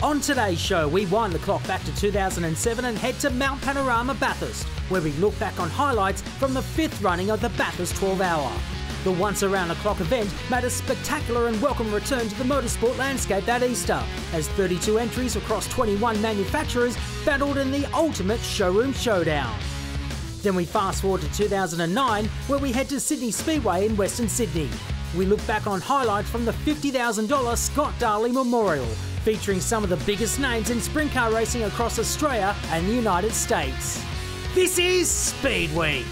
On today's show, we wind the clock back to 2007 and head to Mount Panorama, Bathurst, where we look back on highlights from the 5th running of the Bathurst 12 Hour. The once around the clock event made a spectacular and welcome return to the motorsport landscape that Easter, as 32 entries across 21 manufacturers battled in the ultimate showroom showdown. Then we fast forward to 2009, where we head to Sydney Speedway in Western Sydney. We look back on highlights from the $50,000 Scott Darley Memorial, featuring some of the biggest names in sprint car racing across Australia and the United States. This is Speedweek.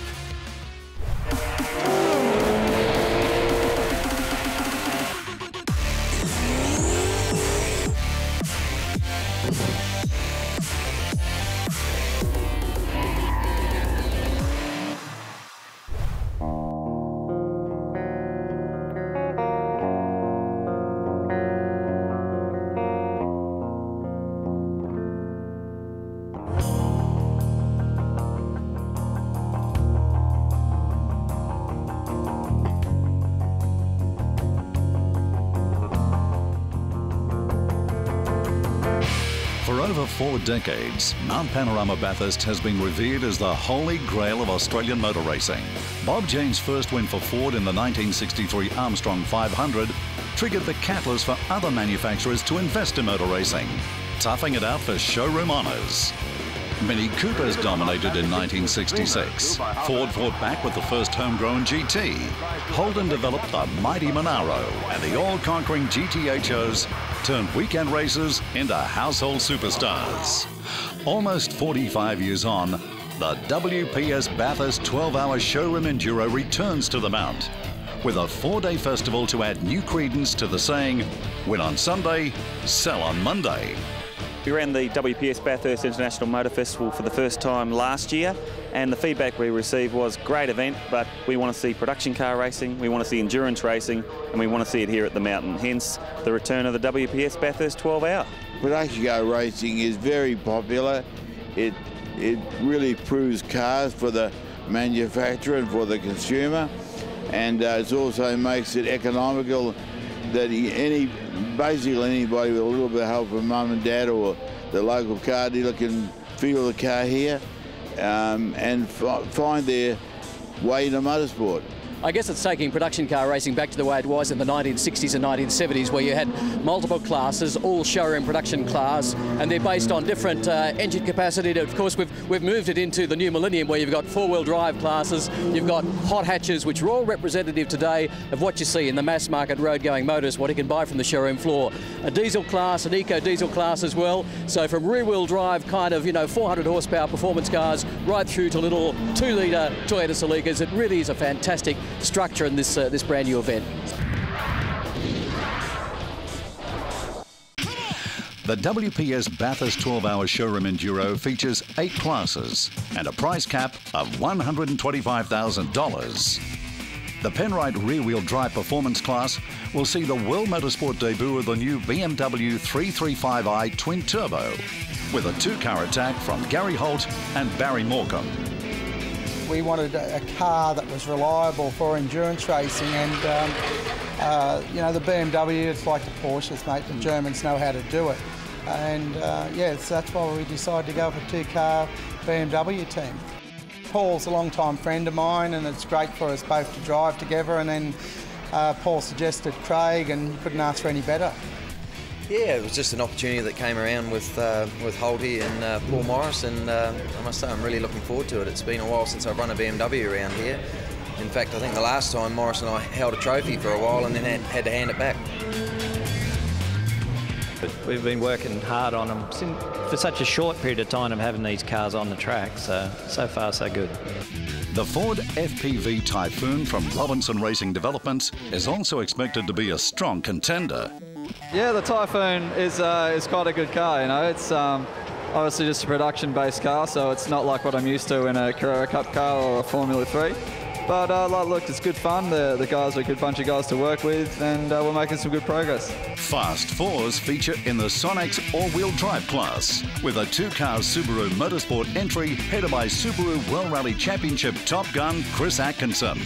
For over 4 decades, Mount Panorama Bathurst has been revered as the holy grail of Australian motor racing. Bob Jane's first win for Ford in the 1963 Armstrong 500 triggered the catalyst for other manufacturers to invest in motor racing, toughing it out for showroom honours. Mini Coopers dominated in 1966. Ford fought back with the first homegrown GT. Holden developed the mighty Monaro, and the all-conquering GTHOs turned weekend racers into household superstars. Almost 45 years on, the WPS Bathurst 12-hour showroom enduro returns to the Mount, with a 4-day festival to add new credence to the saying, win on Sunday, sell on Monday. We ran the WPS Bathurst International Motor Festival for the first time last year, and the feedback we received was great event, but we want to see production car racing, we want to see endurance racing, and we want to see it here at the mountain. Hence the return of the WPS Bathurst 12 Hour. Production car racing is very popular. It really proves cars for the manufacturer and for the consumer, and it also makes it economical that basically anybody with a little bit of help from mum and dad or the local car dealer can feel the car here and find their way to motorsport. I guess it's taking production car racing back to the way it was in the 1960s and 1970s, where you had multiple classes, all showroom production class, and they're based on different engine capacity. And of course, we've moved it into the new millennium, where you've got 4-wheel drive classes, you've got hot hatches, which are all representative today of what you see in the mass market road-going motors, what you can buy from the showroom floor. A diesel class, an eco-diesel class as well. So from rear-wheel drive kind of, 400 horsepower performance cars right through to little 2-litre Toyota Celicas. It really is a fantastic structure in this brand new event. The WPS Bathurst 12-hour showroom enduro features 8 classes and a price cap of $125,000. The Penrite rear-wheel drive performance class will see the World Motorsport debut of the new BMW 335i Twin Turbo, with a 2-car attack from Gary Holt and Barry Morecambe. We wanted a car that was reliable for endurance racing, and the BMW, it's like the Porsches, mate. The Germans know how to do it, and so that's why we decided to go for a 2-car BMW team. Paul's a long-time friend of mine, and it's great for us both to drive together. And then Paul suggested Craig, and couldn't ask for any better. Yeah, it was just an opportunity that came around with Holty and Paul Morris, and I must say I'm really looking forward to it. It's been a while since I've run a BMW around here. In fact, I think the last time Morris and I held a trophy for a while and then had to hand it back. We've been working hard on them for such a short period of time of having these cars on the track, so far so good. The Ford FPV Typhoon from Robinson Racing Developments is also expected to be a strong contender. Yeah, the Typhoon is quite a good car. It's obviously just a production-based car, so it's not like what I'm used to in a Carrera Cup car or a Formula 3. But look, it's good fun. The guys are a good bunch of guys to work with, and we're making some good progress. Fast Fours feature in the Sonex all-wheel drive class, with a 2-car Subaru Motorsport entry headed by Subaru World Rally Championship top gun Chris Atkinson.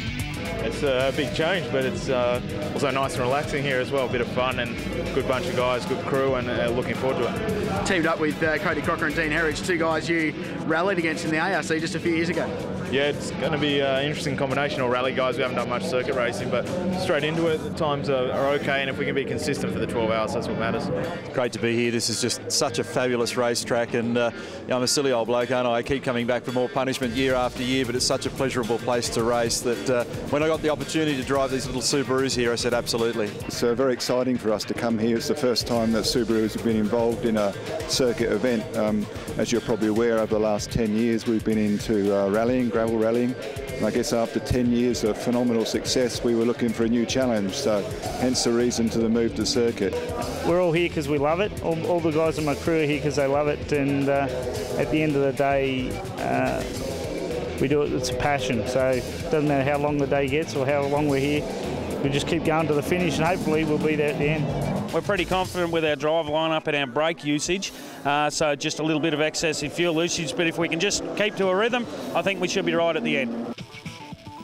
It's a big change, but it's also nice and relaxing here as well. A bit of fun and good bunch of guys, good crew, and looking forward to it. Teamed up with Cody Crocker and Dean Herridge, two guys you rallied against in the ARC just a few years ago. Yeah, it's going to be an interesting combination of rally guys. We haven't done much circuit racing, but straight into it, the times are okay, and if we can be consistent for the 12 hours, that's what matters. It's great to be here. This is just such a fabulous racetrack, and I'm a silly old bloke, aren't I? I keep coming back for more punishment year after year, but it's such a pleasurable place to race that when I got the opportunity to drive these little Subarus here, I said absolutely. It's very exciting for us to come here. It's the first time that Subarus have been involved in a circuit event. As you're probably aware, over the last 10 years we've been into rallying, gravel rallying, and I guess after 10 years of phenomenal success we were looking for a new challenge, so hence the reason to the move to circuit. We're all here because we love it. All the guys in my crew are here because they love it, and at the end of the day we do it, it's a passion, so it doesn't matter how long the day gets or how long we're here, we just keep going to the finish and hopefully we'll be there at the end. We're pretty confident with our drive lineup and our brake usage, so just a little bit of excessive fuel usage, but if we can just keep to a rhythm, I think we should be right at the end.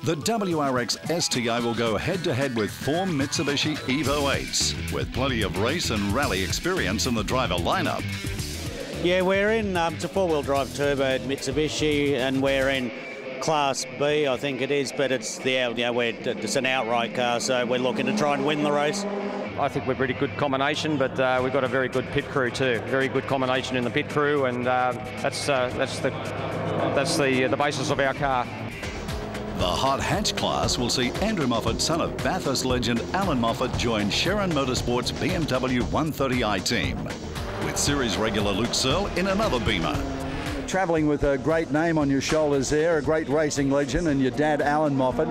The WRX STI will go head-to-head with 4 Mitsubishi Evo 8s, with plenty of race and rally experience in the driver lineup. Yeah, we're in it's a 4-wheel drive turbo Mitsubishi, and we're in Class B, I think it is, but it's it's an outright car, so we're looking to try and win the race. I think we're a pretty good combination, but we've got a very good pit crew too. Very good combination in the pit crew, and that's the basis of our car. The hot hatch class will see Andrew Moffat, son of Bathurst legend Alan Moffat, join Sharon Motorsport's BMW 130i team, with series regular Luke Searle in another Beamer. Travelling with a great name on your shoulders there, a great racing legend, and your dad Alan Moffat.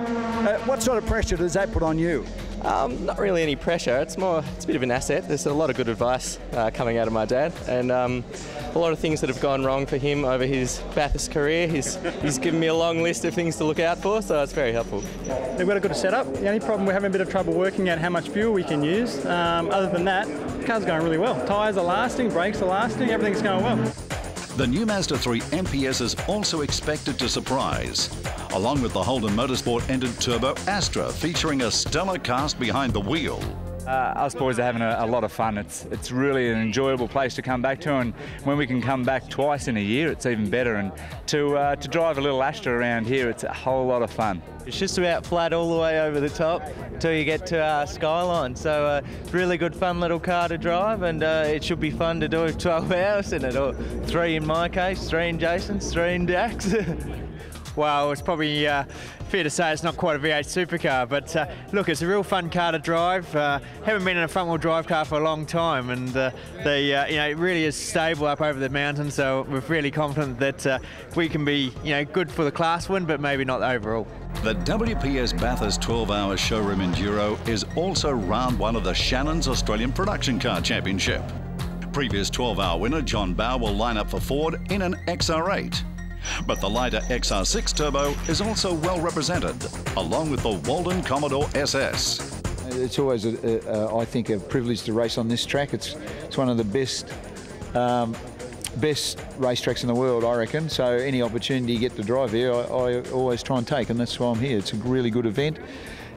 What sort of pressure does that put on you? Not really any pressure. It's a bit of an asset. There's a lot of good advice coming out of my dad, and a lot of things that have gone wrong for him over his Bathurst career. He's given me a long list of things to look out for, so it's very helpful. We've got a good setup. The only problem, we're having a bit of trouble working out how much fuel we can use. Other than that, the car's going really well. Tyres are lasting, brakes are lasting, everything's going well. The new Mazda 3 MPS is also expected to surprise, along with the Holden Motorsport entered Turbo Astra, featuring a stellar cast behind the wheel. Us boys are having a lot of fun. It's really an enjoyable place to come back to, and when we can come back twice in a year, it's even better. And to drive a little Astra around here, it's a whole lot of fun. It's just about flat all the way over the top till you get to our Skyline. So really good fun little car to drive, and it should be fun to do 12 hours in it, or 3 in my case, 3 in Jason's, 3 in Jack's. Well, it's probably fair to say it's not quite a V8 supercar, but look, it's a real fun car to drive. Haven't been in a front-wheel drive car for a long time, and it really is stable up over the mountain. So we're really confident that we can be, good for the class win, but maybe not overall. The WPS Bathurst 12-hour showroom enduro is also round 1 of the Shannon's Australian Production Car Championship. Previous 12-hour winner John Bowe will line up for Ford in an XR8. But the lighter XR6 Turbo is also well represented, along with the Walden Commodore SS. It's always, I think, a privilege to race on this track. It's one of the best racetracks in the world, I reckon. So any opportunity you get to drive here, I always try and take, and that's why I'm here. It's a really good event.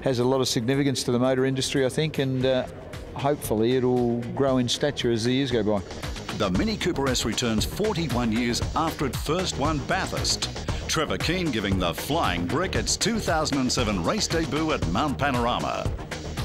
Has a lot of significance to the motor industry, I think, and hopefully it'll grow in stature as the years go by. The Mini Cooper S returns 41 years after it first won Bathurst. Trevor Keane giving the flying brick its 2007 race debut at Mount Panorama.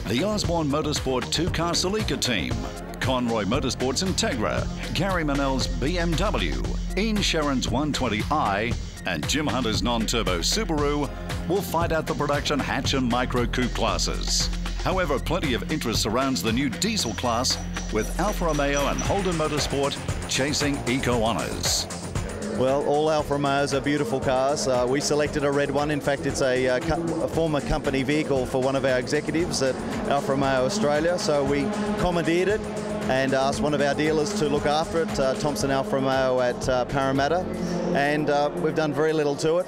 The Osborne Motorsport 2-car Celica team, Conroy Motorsports Integra, Gary Manel's BMW, Ian Sharon's 120i, and Jim Hunter's non-turbo Subaru will fight out the production hatch and micro coupe classes. However, plenty of interest surrounds the new diesel class, with Alfa Romeo and Holden Motorsport chasing eco honours. Well, all Alfa Romeos are beautiful cars. We selected a red one. In fact, it's a former company vehicle for one of our executives at Alfa Romeo Australia. So we commandeered it and asked one of our dealers to look after it, Thompson Alfa Romeo at Parramatta. And we've done very little to it.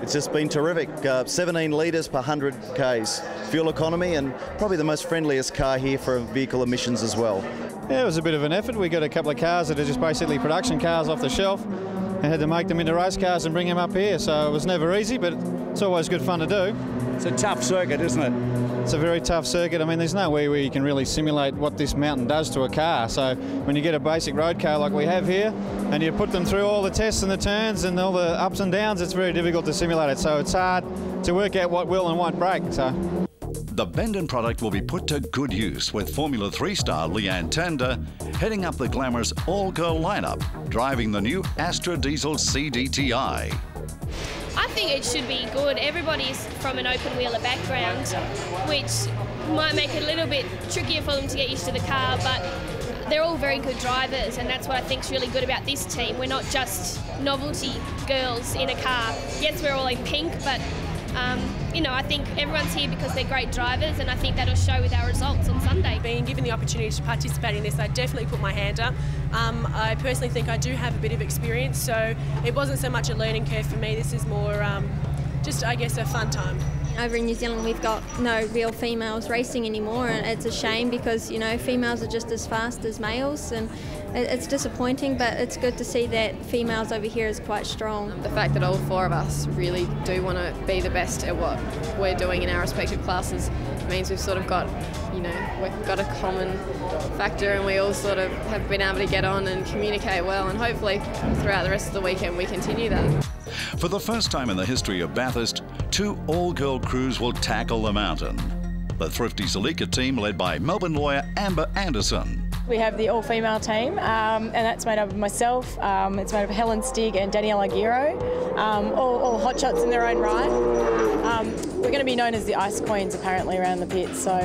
It's just been terrific. 17 litres per 100 Ks. Fuel economy, and probably the most friendliest car here for vehicle emissions as well. Yeah, it was a bit of an effort. We got a couple of cars that are just basically production cars off the shelf and had to make them into race cars and bring them up here. So it was never easy, but it's always good fun to do. It's a tough circuit, isn't it? It's a very tough circuit. I mean, there's no way where you can really simulate what this mountain does to a car. So when you get a basic road car like we have here, and you put them through all the tests and the turns and all the ups and downs, it's very difficult to simulate it. So it's hard to work out what will and won't break. So the Bendon product will be put to good use with Formula 3 star Leanne Tander heading up the glamorous all-girl lineup, driving the new Astra Diesel CDTI. I think it should be good. Everybody's from an open wheeler background, which might make it a little bit trickier for them to get used to the car, but they're all very good drivers, and that's what I think is really good about this team. We're not just novelty girls in a car. Yes, we're all in pink, but you know, I think everyone's here because they're great drivers, and I think that'll show with our results on Sunday. Being given the opportunity to participate in this, I definitely put my hand up. I personally think I do have a bit of experience, so it wasn't so much a learning curve for me. This is more just, I guess, a fun time. Over in New Zealand, we've got no real females racing anymore, and it's a shame because, you know, females are just as fast as males, and it's disappointing, but it's good to see that females over here is quite strong. The fact that all four of us really do want to be the best at what we're doing in our respective classes means we've sort of got, you know, we've got a common factor, and we all sort of have been able to get on and communicate well, and hopefully throughout the rest of the weekend we continue that. For the first time in the history of Bathurst, two all-girl crews will tackle the mountain. The Thrifty Salika team led by Melbourne lawyer Amber Anderson. We have the all-female team, and that's made up of myself, it's made up of Helen Stig and Danielle Aguirre, all hotshots in their own right. We're going to be known as the Ice Queens apparently around the pit, so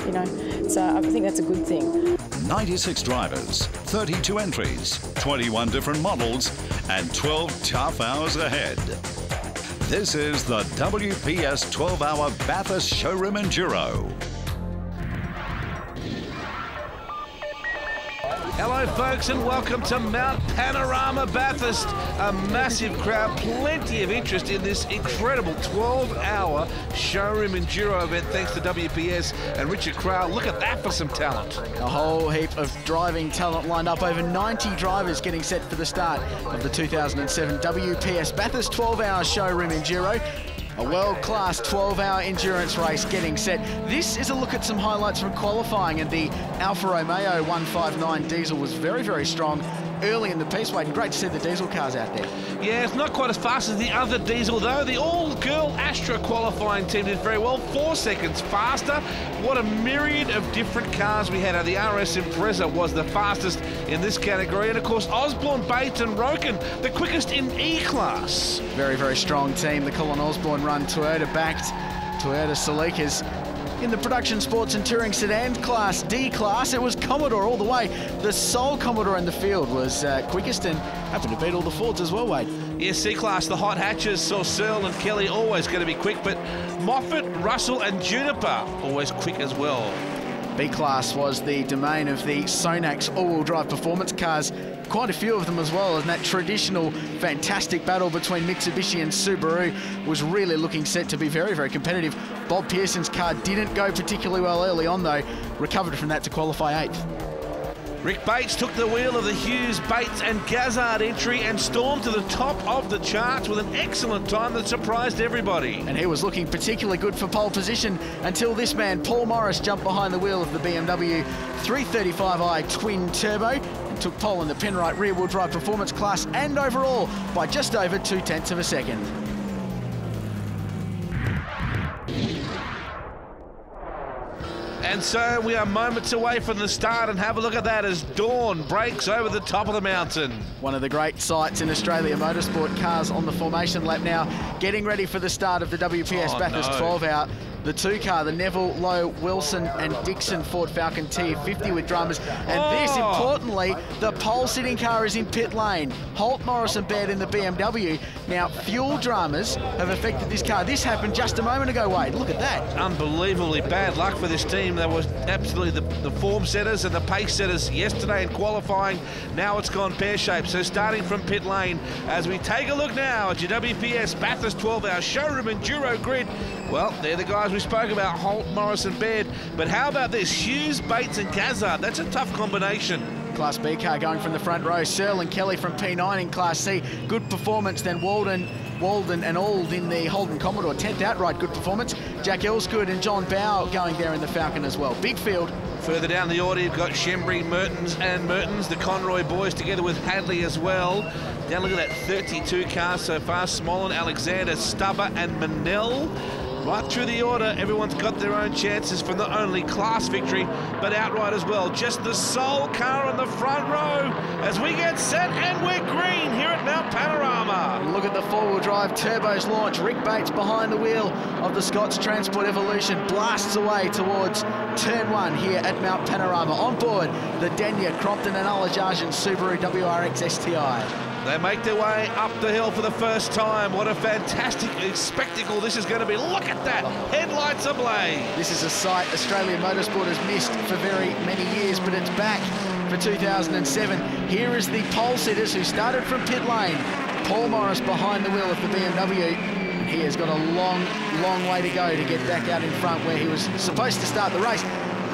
you know, I think that's a good thing. 96 drivers, 32 entries, 21 different models, and 12 tough hours ahead. This is the WPS 12-hour Bathurst Showroom Enduro. Hello folks, and welcome to Mount Panorama Bathurst. A massive crowd, plenty of interest in this incredible 12-hour showroom enduro event thanks to WPS and Richard Crowell. Look at that for some talent. A whole heap of driving talent lined up, over 90 drivers getting set for the start of the 2007 WPS Bathurst 12-hour showroom enduro. A world-class 12-hour endurance race getting set. This is a look at some highlights from qualifying, and the Alfa Romeo 159 diesel was very, very strong early in the piece, Wade, and great to see the diesel cars out there. Yeah, it's not quite as fast as the other diesel, though. The all-girl Astra qualifying team did very well, 4 seconds faster. What a myriad of different cars we had. The RS Impreza was the fastest in this category, and of course Osborne, Bates and Roken, the quickest in E-class. Very, very strong team. The Colin Osborne run, Toyota-backed. Toyota Salika's in the production sports and touring sedan class, D class. It was Commodore all the way. The sole Commodore in the field was quickest, and happened to beat all the Fords as well, Wade. Yes, C-class, the hot hatches saw Searle and Kelly always going to be quick, but Moffat, Russell and Juniper always quick as well. B-class was the domain of the Sonax all-wheel drive performance cars. Quite a few of them as well, and that traditional fantastic battle between Mitsubishi and Subaru was really looking set to be very, very competitive. Bob Pearson's car didn't go particularly well early on though, recovered from that to qualify 8th. Rick Bates took the wheel of the Hughes, Bates and Gazzard entry and stormed to the top of the charts with an excellent time that surprised everybody. And he was looking particularly good for pole position until this man, Paul Morris, jumped behind the wheel of the BMW 335i twin turbo and took pole in the Penrite rear-wheel drive performance class and overall by just over 0.2 of a second. And so we are moments away from the start, and have a look at that as dawn breaks over the top of the mountain. One of the great sights in Australia, motorsport cars on the formation lap now, getting ready for the start of the WPS Bathurst 12-hour. The 2-car, the Neville, Lowe, Wilson and Dixon Ford Falcon T50 with drummers. And this, importantly, the pole-sitting car is in pit lane. Holt, Morris and Baird in the BMW. Now, fuel dramas have affected this car. This happened just a moment ago, Wade. Look at that. Unbelievably bad luck for this team. They were absolutely the form setters and the pace setters yesterday in qualifying. Now it's gone pear-shaped. So starting from pit lane, as we take a look now at your WPS Bathurst 12-hour showroom enduro grid. Well, they're the guys we spoke about, Holt, Morris and Baird. But how about this? Hughes, Bates and Gazzard. That's a tough combination. Class B car going from the front row. Searle and Kelly from P9 in Class C. Good performance. Then Walden and Auld in the Holden Commodore. 10th outright good performance. Jack Elsgood and John Bow going there in the Falcon as well. Big field. Further down the order, you've got Shembry, Mertens, the Conroy boys together with Hadley as well. Now look at that, 32 cars so far. Smollen, Alexander, Stubber and Manel. Right through the order, everyone's got their own chances for not only class victory, but outright as well. Just the sole car on the front row as we get set, and we're green here at Mount Panorama. Look at the four-wheel drive turbos launch. Rick Bates behind the wheel of the Scots Transport Evolution blasts away towards turn 1 here at Mount Panorama. On board the Denya, Crompton and Alajarjan Subaru WRX STI. They make their way up the hill for the first time. What a fantastic spectacle this is going to be. Look at that, headlights ablaze. This is a sight Australian motorsport has missed for very many years, but it's back for 2007. Here is the pole sitters who started from pit lane. Paul Morris behind the wheel of the BMW. He has got a long way to go to get back out in front where he was supposed to start the race.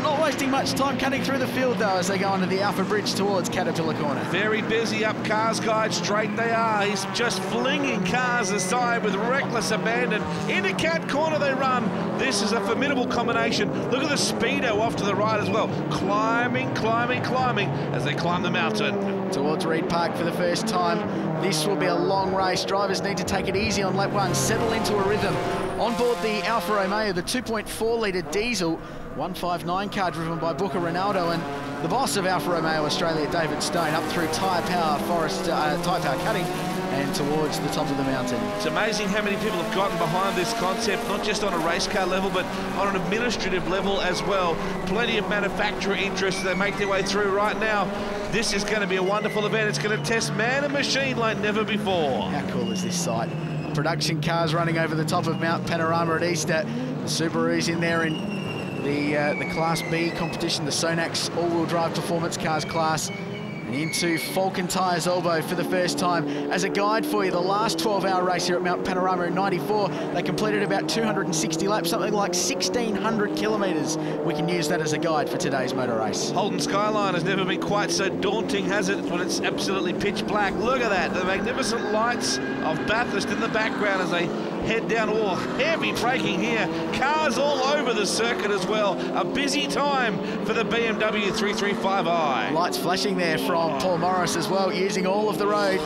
Not wasting much time cutting through the field though as they go onto the Alpha Bridge towards Caterpillar Corner. Very busy up Cars Guide straight they are. He's just flinging cars aside with reckless abandon. Into Cat Corner they run. This is a formidable combination. Look at the speedo off to the right as well. Climbing as they climb the mountain. Towards Reed Park for the first time. This will be a long race. Drivers need to take it easy on lap 1, settle into a rhythm. On board the Alfa Romeo, the 2.4 litre diesel, 159 car driven by Booker Ronaldo, and the boss of Alfa Romeo Australia, David Stone, up through tyre power cutting and towards the top of the mountain. It's amazing how many people have gotten behind this concept, not just on a race car level, but on an administrative level as well. Plenty of manufacturer interest. They make their way through right now. This is going to be a wonderful event. It's going to test man and machine like never before. How cool is this sight? Production cars running over the top of Mount Panorama at Easter. The Subaru's in there in the Class B competition, the Sonax all-wheel drive performance cars class, and into Falcon Tyres Elbow for the first time. As a guide for you, the last 12-hour race here at Mount Panorama in '94, they completed about 260 laps, something like 1,600 kilometres. We can use that as a guide for today's motor race. Holden Skyline has never been quite so daunting, has it, when it's absolutely pitch black. Look at that, the magnificent lights of Bathurst in the background as they head down. Oh, heavy braking here. Cars all over the circuit as well. A busy time for the BMW 335i. Lights flashing there from Paul Morris as well, using all of the road.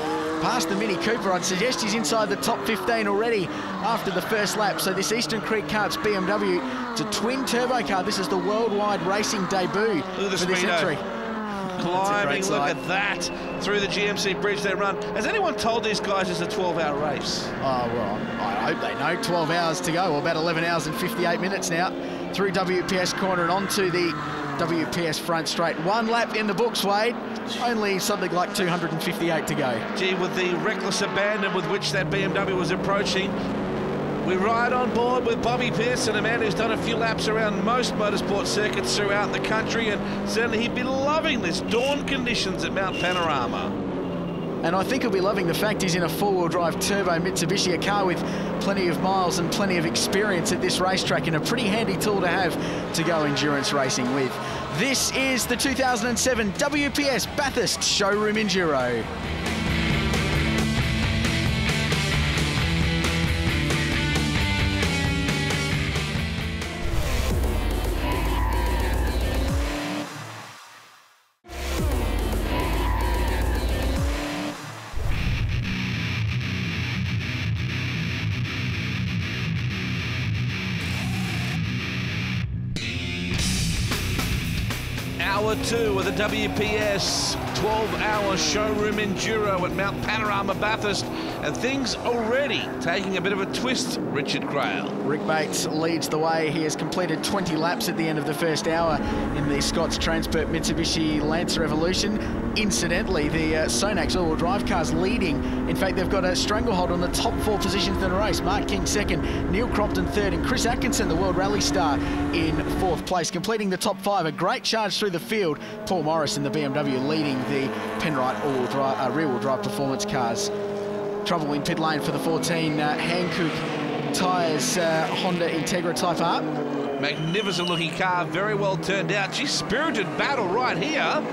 Past the Mini Cooper, I'd suggest he's inside the top 15 already after the first lap. So this Eastern Creek Karts BMW, it's a twin turbo car. This is the worldwide racing debut for this entry. Climbing, look at that. Through the GMC bridge they run. Has anyone told these guys it's a 12-hour race? Oh, well, I hope they know. 12 hours to go, or about 11 hours and 58 minutes now. Through WPS corner and onto the WPS front straight. One lap in the books, Wade. Only something like 258 to go. Gee, with the reckless abandon with which that BMW was approaching, we ride on board with Bobby Pearson, a man who's done a few laps around most motorsport circuits throughout the country, and certainly he'd be loving this dawn conditions at Mount Panorama. And I think he'll be loving the fact he's in a four-wheel drive turbo Mitsubishi, a car with plenty of miles and plenty of experience at this racetrack, and a pretty handy tool to have to go endurance racing with. This is the 2007 WPS Bathurst Showroom Enduro. Hour 2 of the WPS 12-hour showroom enduro at Mount Panorama Bathurst, and things already taking a bit of a twist, Richard Crail. Rick Bates leads the way. He has completed 20 laps at the end of the first hour in the Scots Transport Mitsubishi Lancer Evolution. Incidentally, the Sonax all-wheel drive cars leading. In fact, they've got a stranglehold on the top 4 positions in the race. Mark King second, Neil Crompton third, and Chris Atkinson, the World Rally star, in 4th place. Completing the top 5, a great charge through the field. Paul Morris in the BMW leading the Penrite all-wheel drive, rear-wheel drive performance cars. Trouble in pit lane for the 14 Hankook Tyres Honda Integra Type R. Magnificent looking car, very well turned out. Geez, spirited battle right here.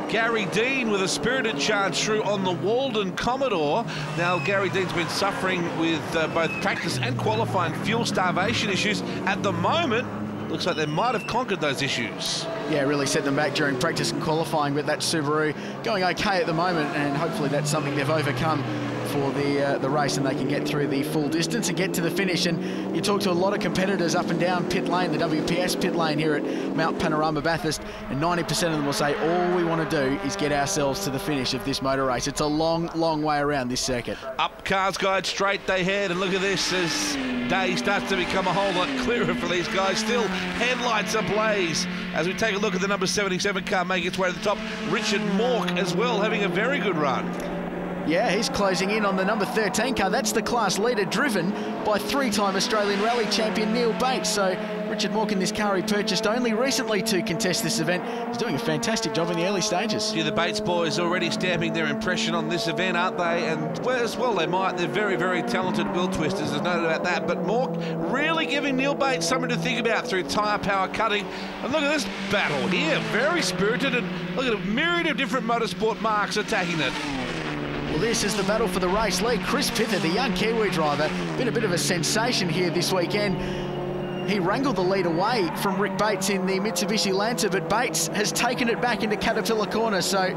Gary Dean with a spirited charge through on the Walden Commodore. Now, Gary Dean's been suffering with both practice and qualifying fuel starvation issues. At the moment, looks like they might have conquered those issues. Yeah, really set them back during practice and qualifying, but that Subaru going okay at the moment, and hopefully that's something they've overcome for the race, and they can get through the full distance and get to the finish. And you talk to a lot of competitors up and down pit lane, the WPS pit lane here at Mount Panorama Bathurst, and 90% of them will say all we want to do is get ourselves to the finish of this motor race. It's a long, long way around this circuit. Up cars guide, straight they head, and look at this as day starts to become a whole lot clearer for these guys. Still headlights ablaze as we take a look at the number 77 car making its way to the top. Richard Mork as well, having a very good run. Yeah, he's closing in on the number 13 car. That's the class leader, driven by three-time Australian Rally champion Neil Bates. So Richard Mork in this car he purchased only recently to contest this event. He's doing a fantastic job in the early stages. Yeah, the Bates boys already stamping their impression on this event, aren't they? And well, as well they might. They're very, very talented wheel twisters, there's no doubt about that. But Mork really giving Neil Bates something to think about through tyre power cutting. And look at this battle here, very spirited, and look at a myriad of different motorsport marks attacking it. Well, this is the battle for the race lead. Chris Pither, the young Kiwi driver, been a bit of a sensation here this weekend. He wrangled the lead away from Rick Bates in the Mitsubishi Lancer, but Bates has taken it back into Caterpillar Corner. So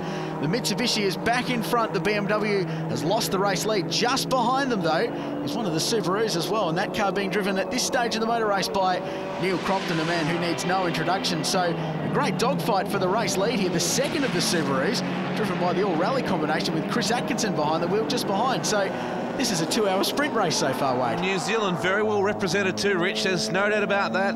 the Mitsubishi is back in front. The BMW has lost the race lead. Just behind them, though, is one of the Subarus as well, and that car being driven at this stage of the motor race by Neil Crompton, a man who needs no introduction. So a great dogfight for the race lead here. The second of the Subarus, driven by the all-rally combination with Chris Atkinson behind the wheel, just behind. So this is a 2-hour sprint race so far, Wade. New Zealand very well represented too, Rich. There's no doubt about that.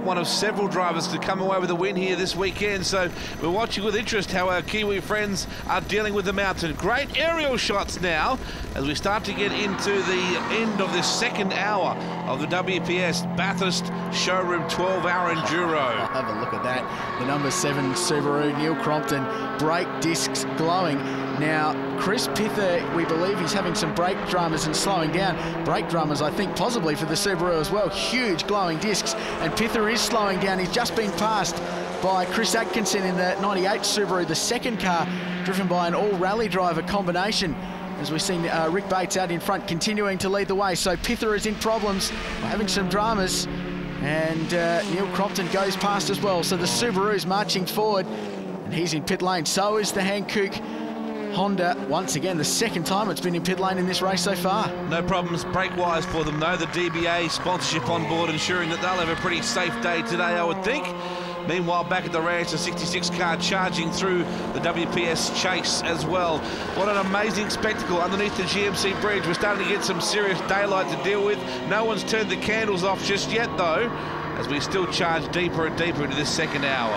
One of several drivers to come away with a win here this weekend. So we're watching with interest how our Kiwi friends are dealing with the mountain. Great aerial shots now as we start to get into the end of this second hour of the WPS Bathurst Showroom 12-hour Enduro. Have a look at that. The number 7 Subaru, Neil Crompton, brake discs glowing. Now, Chris Pither, we believe he's having some brake dramas and slowing down. Brake dramas, I think, possibly for the Subaru as well. Huge glowing discs, and Pither is slowing down. He's just been passed by Chris Atkinson in the 98 Subaru, the second car, driven by an all-rally driver combination. As we've seen Rick Bates out in front, continuing to lead the way. So Pither is in problems, having some dramas, and Neil Crompton goes past as well. So the Subaru's marching forward, and he's in pit lane. So is the Hankook Honda. Once again, the second time it's been in pit lane in this race so far. No problems brake-wise for them, though. The DBA sponsorship on board, ensuring that they'll have a pretty safe day today, I would think. Meanwhile, back at the ranch, the 66 car charging through the WPS chase as well. What an amazing spectacle underneath the GMC bridge. We're starting to get some serious daylight to deal with. No one's turned the candles off just yet, though, as we still charge deeper and deeper into this second hour.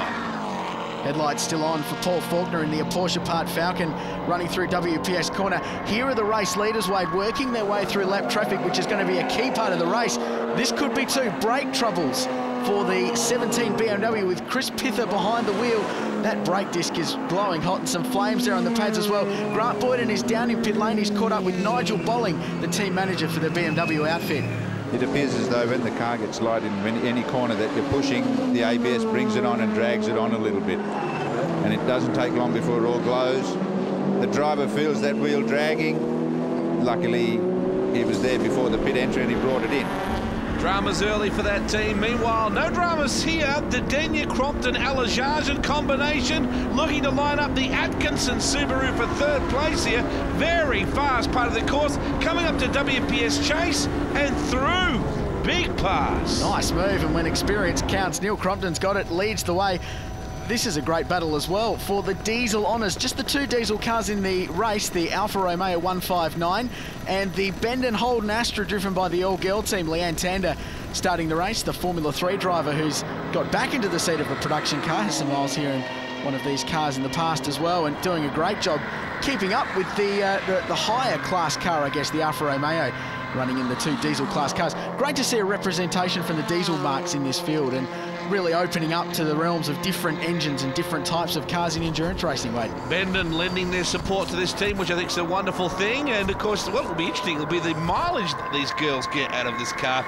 Headlights still on for Paul Faulkner in the Porsche Part Falcon running through WPS Corner. Here are the race leaders, Wade, working their way through lap traffic, which is going to be a key part of the race. This could be two brake troubles for the 17 BMW with Chris Pither behind the wheel. That brake disc is glowing hot and some flames there on the pads as well. Grant Boyden is down in pit lane. He's caught up with Nigel Bolling, the team manager for the BMW outfit. It appears as though when the car gets light in any corner that you're pushing, the ABS brings it on and drags it on a little bit. And it doesn't take long before it all glows. The driver feels that wheel dragging. Luckily, he was there before the pit entry and he brought it in. Dramas early for that team. Meanwhile, no dramas here. The Denia Crompton Alajajan combination looking to line up the Atkinson Subaru for third place here. Very fast part of the course. Coming up to WPS Chase and through. Big pass. Nice move, and when experience counts, Neil Crompton's got it, leads the way. This is a great battle as well for the diesel honours. Just the two diesel cars in the race, the Alfa Romeo 159 and the Bendon Holden Astra, driven by the all-girl team, Leanne Tander, starting the race. The Formula 3 driver who's got back into the seat of a production car, has some miles here in one of these cars in the past as well, and doing a great job keeping up with the higher class car, I guess, the Alfa Romeo, running in the two diesel class cars. Great to see a representation from the diesel marques in this field, and really opening up to the realms of different engines and different types of cars in endurance racing, Wade. Bendon lending their support to this team, which I think is a wonderful thing. And of course, what will be interesting will be the mileage that these girls get out of this car.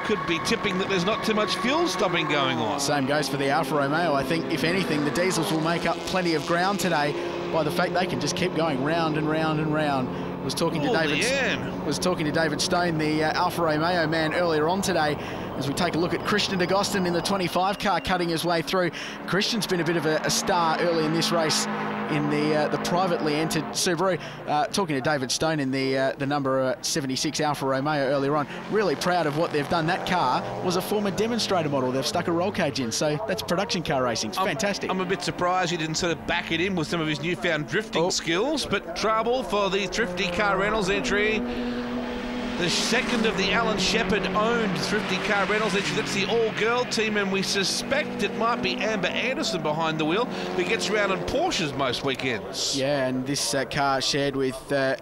could be tipping that there's not too much fuel stopping going on. Same goes for the Alfa Romeo. I think, if anything, the diesels will make up plenty of ground today by the fact they can just keep going round and round and round. Was talking to David Stone, the Alfa Romeo man, earlier on today, as we take a look at Christian de Gostin in the 25 car cutting his way through. Christian's been a bit of a star early in this race in the privately entered Subaru. Talking to David Stone in the number 76 Alfa Romeo earlier on. Really proud of what they've done. That car was a former demonstrator model. They've stuck a roll cage in, so that's production car racing. It's fantastic. I'm a bit surprised he didn't sort of back it in with some of his newfound drifting skills, but trouble for the Thrifty Car Reynolds entry. The second of the Alan Shepherd-owned Thrifty Car Reynolds entry. That's the all-girl team, and we suspect it might be Amber Anderson behind the wheel, who gets around on Porsches most weekends. Yeah, and this car shared with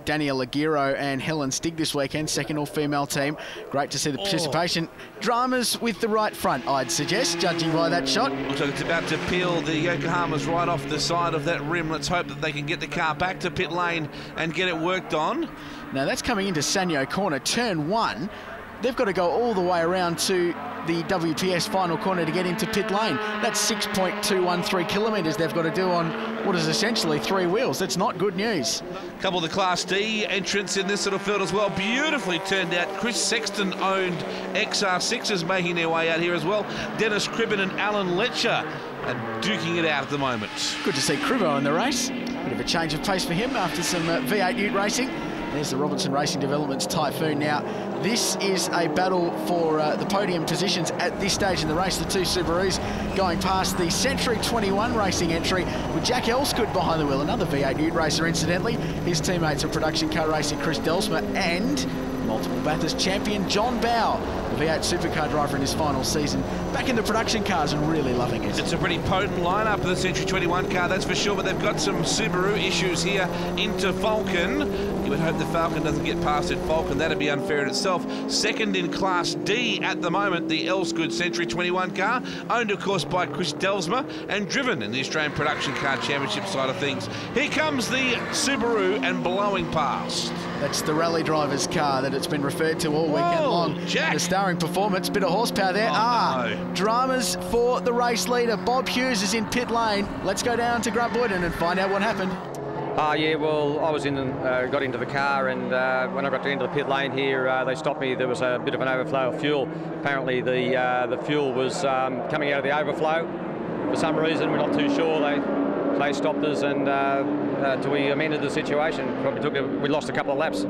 Daniel Aguirre and Helen Stig this weekend, second all-female team. Great to see the participation. Dramas with the right front, I'd suggest, judging by that shot. Looks like it's about to peel the Yokohamas right off the side of that rim. Let's hope that they can get the car back to pit lane and get it worked on. Now that's coming into Sanyo corner, turn 1. They've got to go all the way around to the WPS final corner to get into pit lane. That's 6.213 kilometres they've got to do on what is essentially 3 wheels. That's not good news. A couple of the Class D entrants in this little field as well. Beautifully turned out. Chris Sexton-owned XR6s making their way out here as well. Dennis Cribben and Alan Letcher are duking it out at the moment. Good to see Cribbo in the race. Bit of a change of pace for him after some V8 Ute racing. There's the Robertson Racing Development's Typhoon. Now, this is a battle for the podium positions at this stage in the race. The two Subarus going past the Century 21 racing entry with Jack Elsgood behind the wheel, another V8 Ute racer, incidentally. His teammates are production car racing Chris Delsma and multiple Bathurst champion John Bow, the V8 supercar driver in his final season, back in the production cars and really loving it. It's a pretty potent lineup for the Century 21 car, that's for sure, but they've got some Subaru issues here into Falcon. You would hope the Falcon doesn't get past it. Falcon, that'd be unfair in itself. Second in Class D at the moment, the Elsgood Century 21 car, owned of course by Chris Delsma and driven in the Australian Production Car Championship side of things. Here comes the Subaru and blowing past. That's the rally driver's car that it's been referred to all weekend long. Jack. The starring performance, bit of horsepower there. No. Dramas for the race leader. Bob Hughes is in pit lane. Let's go down to Grant Boyden and find out what happened. Yeah, well, I was got into the car, and when I got into the pit lane here, they stopped me. There was a bit of an overflow of fuel. Apparently, the fuel was coming out of the overflow. For some reason, we're not too sure. They stopped us, and we amended the situation. We lost a couple of laps.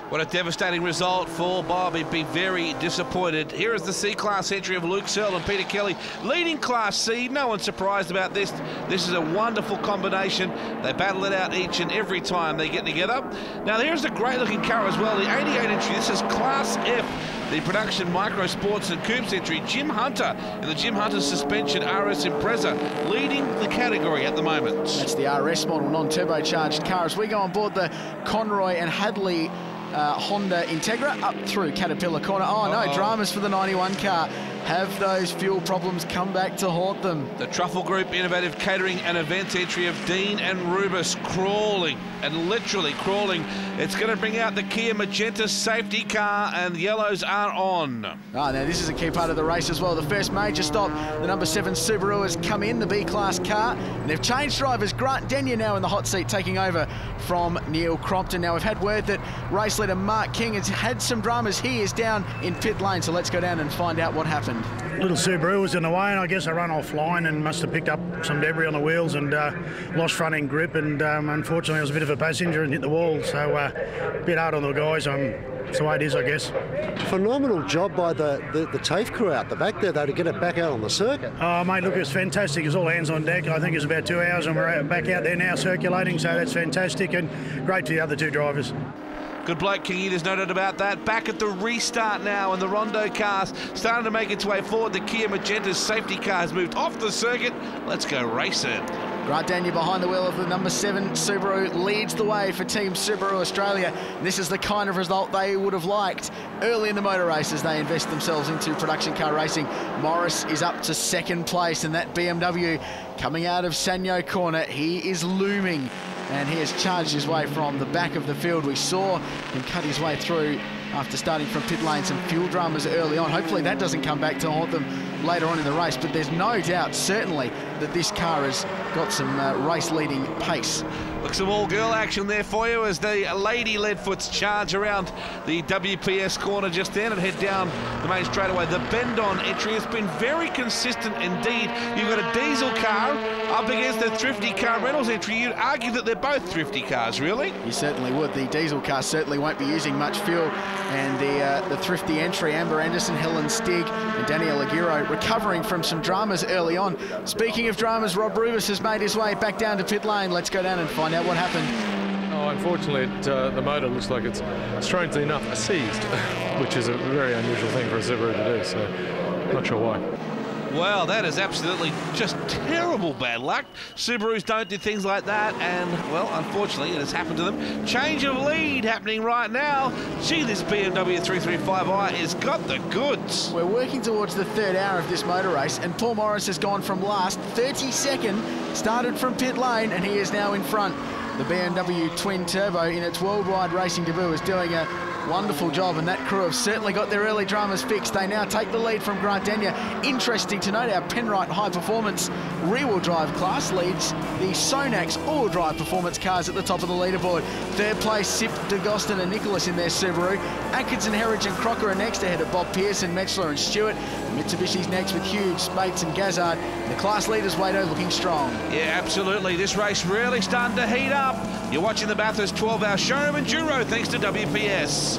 What a devastating result for Bob. He'd be very disappointed. Here is the C-Class entry of Luke Searle and Peter Kelly leading Class C. No one's surprised about this. This is a wonderful combination. They battle it out each and every time they get together. Now, here's a great-looking car as well, the 88 entry. This is Class F, the production Micro Sports and Coupes entry. Jim Hunter in the Jim Hunter suspension RS Impreza leading the category at the moment. That's the RS model non-turbocharged car. As we go on board the Conroy and Hadley Honda Integra up through Caterpillar corner. Oh no, dramas for the 91 car. Have those fuel problems come back to haunt them? The Truffle Group Innovative Catering and Events entry of Dean and Rubus crawling, and literally crawling. It's going to bring out the Kia Magenta safety car, and the yellows are on. Now this is a key part of the race as well. The first major stop, the number 7 Subaru has come in, the B-Class car, and they've changed drivers. Grant Denyer now in the hot seat, taking over from Neil Crompton. Now we've had word that race leader Mark King has had some dramas. He is down in pit lane, so let's go down and find out what happened. Little Subaru was in the way, and I guess I ran offline and must have picked up some debris on the wheels and lost front end grip, and unfortunately I was a bit of a passenger and hit the wall, so a bit hard on the guys. It's the way it is, I guess. Phenomenal job by the TAFE crew out the back there, though, to get it back out on the circuit. Oh, mate, look, it's fantastic. It's all hands on deck. I think it's about 2 hours and we're back out there now circulating, so that's fantastic and great for the other two drivers. Good bloke, Kingy, there's no doubt about that. Back at the restart now, and the Rondo cars starting to make its way forward. The Kia Magenta's safety car has moved off the circuit. Let's go racing. Grant Denyer behind the wheel of the number 7 Subaru leads the way for Team Subaru Australia. This is the kind of result they would have liked early in the motor race as they invest themselves into production car racing. Morris is up to second place, and that BMW coming out of Sanyo corner, he is looming, and he has charged his way from the back of the field. We saw him cut his way through after starting from pit lane, some fuel dramas early on. Hopefully that doesn't come back to haunt them later on in the race, but there's no doubt, certainly, that this car has got some race-leading pace. Look, some all-girl action there for you as the Lady Leadfoots charge around the WPS corner just then and head down the main straightaway. The bend-on entry has been very consistent indeed. You've got a diesel car up against the Thrifty Car Reynolds entry. You'd argue that they're both Thrifty cars, really? You certainly would. The diesel car certainly won't be using much fuel, and the Thrifty entry, Amber Anderson, Helen Stig and Danielle Aguirre recovering from some dramas early on. Speaking of dramas, Rob Rubis has made his way back down to pit lane. Let's go down and find out what happened. Oh, unfortunately, the motor looks like it's, strangely enough, seized, which is a very unusual thing for a Subaru to do, so not sure why. Well, that is absolutely just terrible bad luck. Subarus don't do things like that, and, well, unfortunately, it has happened to them. Change of lead happening right now. Gee, this BMW 335i has got the goods. We're working towards the third hour of this motor race, and Paul Morris has gone from last, 32nd, started from pit lane, and he is now in front. The BMW Twin Turbo, in its worldwide racing debut, is doing a wonderful job, and that crew have certainly got their early dramas fixed. They now take the lead from Grant Denyer. Interesting to note, our Penrite high performance rear-wheel drive class leads the Sonax all-wheel drive performance cars at the top of the leaderboard. Third place, Sip, DeGostin and Nicholas in their Subaru. Atkinson, Herridge and Crocker are next, ahead of Bob Pearson, Metzler and Stewart. Mitsubishi's next with Hughes, Bates and Gazzard. The class leaders, Wado, looking strong. Yeah, absolutely. This race really starting to heat up. You're watching the Bathurst 12-hour showroom enduro thanks to WPS.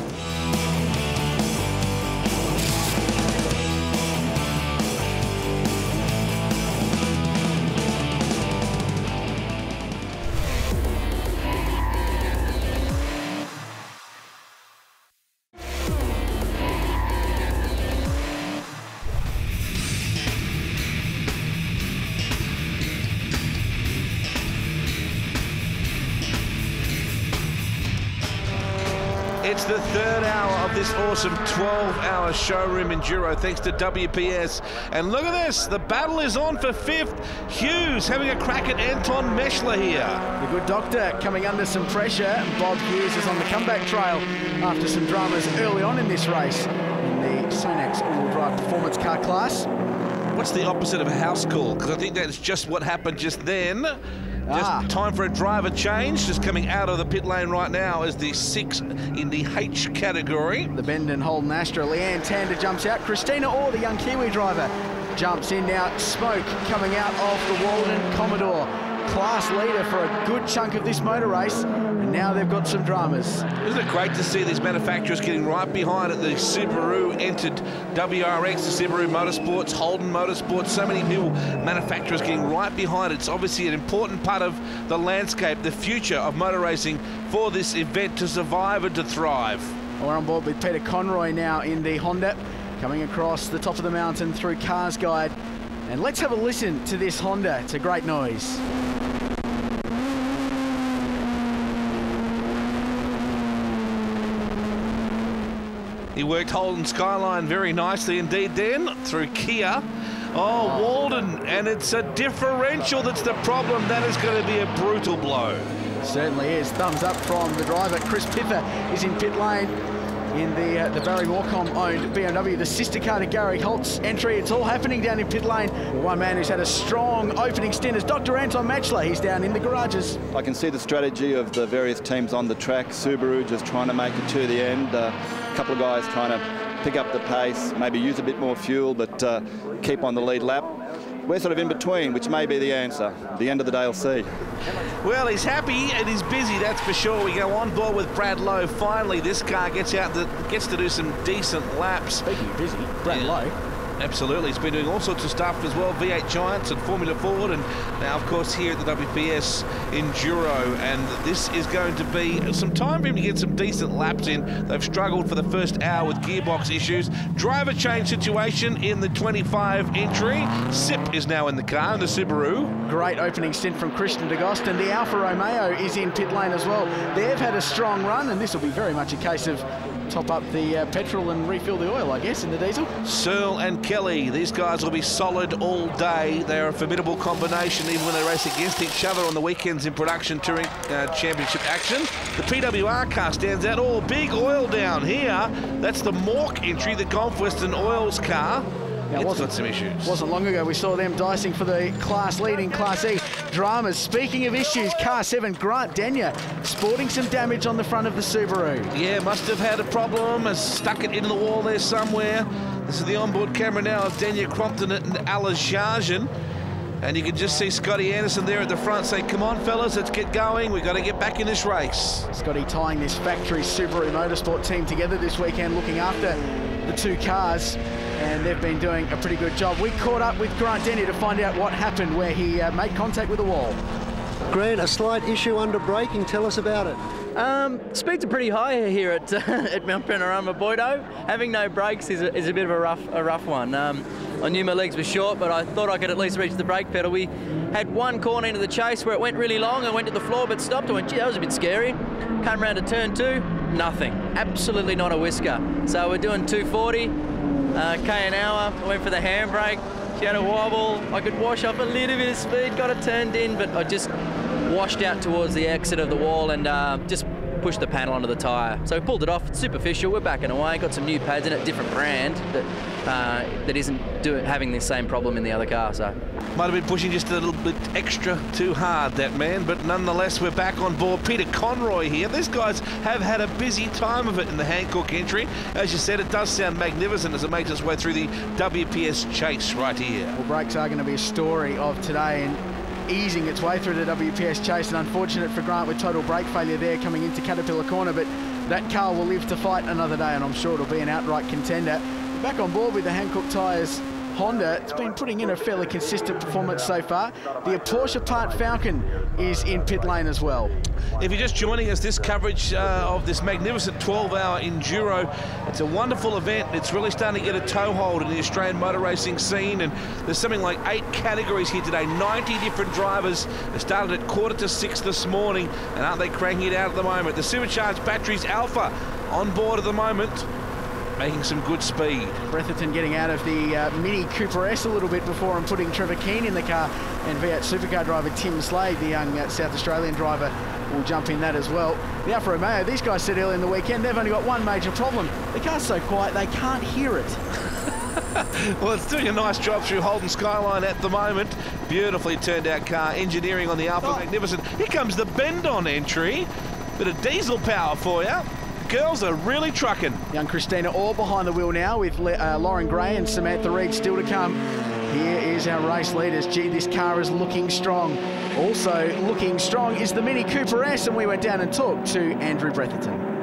It's the third hour of this awesome 12-hour showroom enduro thanks to WPS. And look at this, the battle is on for fifth. Hughes having a crack at Anton Meschler here. The good doctor coming under some pressure. And Bob Hughes is on the comeback trail after some dramas early on in this race in the Sonax all-wheel drive performance car class. What's the opposite of a house call? Because I think that's just what happened just then. Just time for a driver change. Just coming out of the pit lane right now is the 6 in the H category. The Bendon Holden Astra. Leanne Tander jumps out. Christina Orr, the young Kiwi driver, jumps in now. Smoke coming out of the Walden Commodore. Class leader for a good chunk of this motor race, and now they've got some dramas. Isn't it great to see these manufacturers getting right behind it? The Subaru entered WRX, the Subaru Motorsports, Holden Motorsports, so many people, manufacturers getting right behind it. It's obviously an important part of the landscape, the future of motor racing for this event to survive and to thrive. We're on board with Peter Conroy now in the Honda, coming across the top of the mountain through Cars Guide. And let's have a listen to this Honda. It's a great noise. He worked Holden Skyline very nicely indeed then through Kia. Oh, Walden, and it's a differential that's the problem. That is going to be a brutal blow. Certainly is. Thumbs up from the driver. Chris Piffer is in pit lane in the Barry Morecambe-owned BMW, the sister car to Gary Holt's entry. It's all happening down in pit lane. One man who's had a strong opening stint is Dr. Anton Metzler. He's down in the garages. I can see the strategy of the various teams on the track. Subaru just trying to make it to the end. A couple of guys trying to pick up the pace, maybe use a bit more fuel, but keep on the lead lap. We're sort of in between, which may be the answer. At the end of the day, I'll see. Well, he's happy and he's busy, that's for sure. We go on board with Brad Lowe. Finally, this car gets to do some decent laps. Speaking of busy, Brad Lowe. Absolutely, he's been doing all sorts of stuff as well, V8 Giants and Formula Ford, and now, of course, here at the WPS Enduro, and this is going to be some time for him to get some decent laps in. They've struggled for the first hour with gearbox issues. Driver change situation in the 25 entry. Sip is now in the car, in the Subaru. Great opening stint from Christian DeGost, and the Alfa Romeo is in pit lane as well. They've had a strong run, and this will be very much a case of top up the petrol and refill the oil, I guess, in the diesel. Searle and Kelly, these guys will be solid all day. They're a formidable combination, even when they race against each other on the weekends in production touring championship action. The PWR car stands out. Oh, big oil down here. That's the Mork entry, the Gulf Western Oils car. Now, it's got some issues. Wasn't long ago we saw them dicing for the class lead in Class E. Dramas. Speaking of issues, car 7, Grant Denyer, sporting some damage on the front of the Subaru. Yeah, must have had a problem, has stuck it into the wall there somewhere. This is the onboard camera now of Denyer, Crompton and Alajajan. And you can just see Scotty Anderson there at the front saying, come on, fellas, let's get going. We've got to get back in this race. Scotty tying this factory Subaru Motorsport team together this weekend, looking after the two cars, and they've been doing a pretty good job. We caught up with Grant Denyer to find out what happened, where he made contact with the wall. Grant, a slight issue under braking. Tell us about it. Speeds are pretty high here at, at Mount Panorama, Boydo. Having no brakes is a bit of a rough one. I knew my legs were short, but I thought I could at least reach the brake pedal. We had one corner into the chase where it went really long and went to the floor but stopped. I went, gee, that was a bit scary. Came around to turn 2, nothing. Absolutely not a whisker. So we're doing 240, k an hour. I went for the handbrake. She had a wobble. I could wash off a little bit of speed, got it turned in, but I just washed out towards the exit of the wall and just pushed the panel onto the tyre. So we pulled it off. It's superficial. We're backing away. Got some new pads in it, different brand that isn't having the same problem in the other car. So might have been pushing just a little bit extra too hard, that man, but nonetheless we're back on board. Peter Conroy here. These guys have had a busy time of it in the Hancock entry. As you said, it does sound magnificent as it makes its way through the WPS chase right here. Well, brakes are going to be a story of today, and easing its way through the WPS chase, and unfortunate for Grant with total brake failure there coming into Caterpillar Corner, but that car will live to fight another day, and I'm sure it'll be an outright contender. Back on board with the Hancock Tyres Honda. It's been putting in a fairly consistent performance so far. The Porsche Part Falcon is in pit lane as well. If you're just joining us, this coverage of this magnificent 12-hour enduro, it's a wonderful event. It's really starting to get a toehold in the Australian motor racing scene, and there's something like 8 categories here today, 90 different drivers. They started at 5:45 this morning, and aren't they cranking it out at the moment? The supercharged batteries Alpha on board at the moment, making some good speed. Bretherton getting out of the Mini Cooper S a little bit before and putting Trevor Keane in the car, and V8 supercar driver Tim Slade, the young South Australian driver, will jump in that as well. The Alfa Romeo, these guys said earlier in the weekend, they've only got one major problem. The car's so quiet they can't hear it. Well, it's doing a nice job through Holden Skyline at the moment. Beautifully turned out car. Engineering on the Alpha, magnificent. Here comes the bend on entry. Bit of diesel power for you. Girls are really trucking. Young Christina Orr behind the wheel now with Lauren Gray and Samantha Reid still to come. Here is our race leaders. Gee, this car is looking strong. Also looking strong is the Mini Cooper S, and we went down and talked to Andrew Bretherton.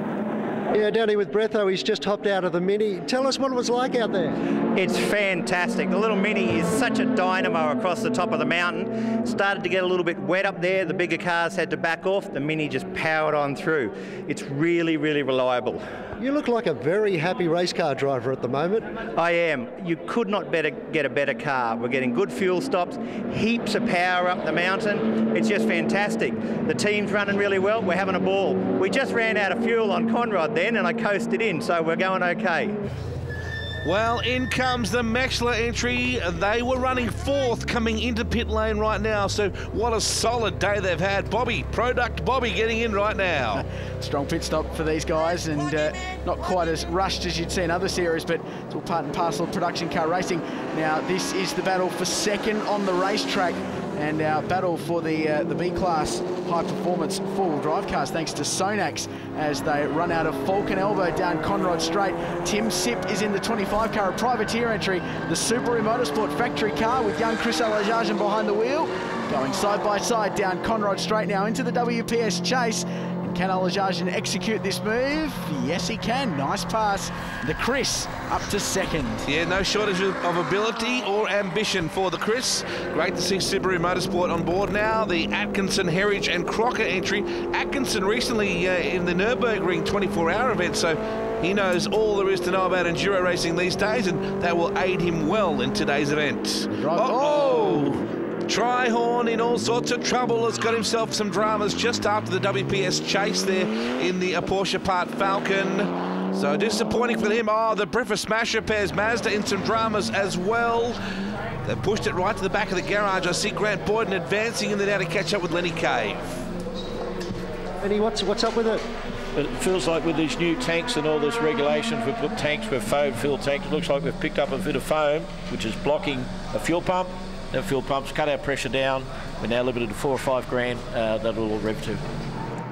Yeah, down here with Bretho, he's just hopped out of the Mini. Tell us what it was like out there. It's fantastic. The little Mini is such a dynamo across the top of the mountain. Started to get a little bit wet up there. The bigger cars had to back off. The Mini just powered on through. It's really, really reliable. You look like a very happy race car driver at the moment. I am. You could not get a better car. We're getting good fuel stops, heaps of power up the mountain. It's just fantastic. The team's running really well. We're having a ball. We just ran out of fuel on Conrod then, and I coasted in, so we're going okay. Well, in comes the Mechler entry. They were running 4th coming into pit lane right now, so what a solid day they've had. Product Bobby getting in right now. Strong pit stop for these guys, and not quite as rushed as you'd see in other series, but it's all part and parcel of production car racing. Now, this is the battle for 2nd on the racetrack, and our battle for the B-Class high-performance four-wheel drive cars, thanks to Sonax, as they run out of Falcon Elbow down Conrod Straight. Tim Sipp is in the 25 car, a privateer entry, the Subaru Motorsport factory car with young Chris Alajajan behind the wheel, going side by side down Conrod Straight now into the WPS chase. Can Alajajan execute this move? Yes, he can. Nice pass. The Chris up to 2nd. Yeah, no shortage of ability or ambition for the Chris. Great to see Subaru Motorsport on board now. The Atkinson, Heritage and Crocker entry. Atkinson recently in the Nürburgring 24-hour event, so he knows all there is to know about enduro racing these days, and that will aid him well in today's event. Tryhorn in all sorts of trouble, has got himself some dramas just after the WPS chase there in the Porsche Part Falcon. So disappointing for him. Oh, the Breakfast Smasher pairs Mazda in some dramas as well. They pushed it right to the back of the garage. I see Grant Boyden advancing in there now to catch up with Lenny Cave. Lenny, what's up with it? It feels like with these new tanks and all this regulations, we've put tanks with foam filled tanks. It looks like we've picked up a bit of foam, which is blocking a fuel pump. That fuel pump's cut our pressure down. We're now limited to 4 or 5 grand. That'll all rev to.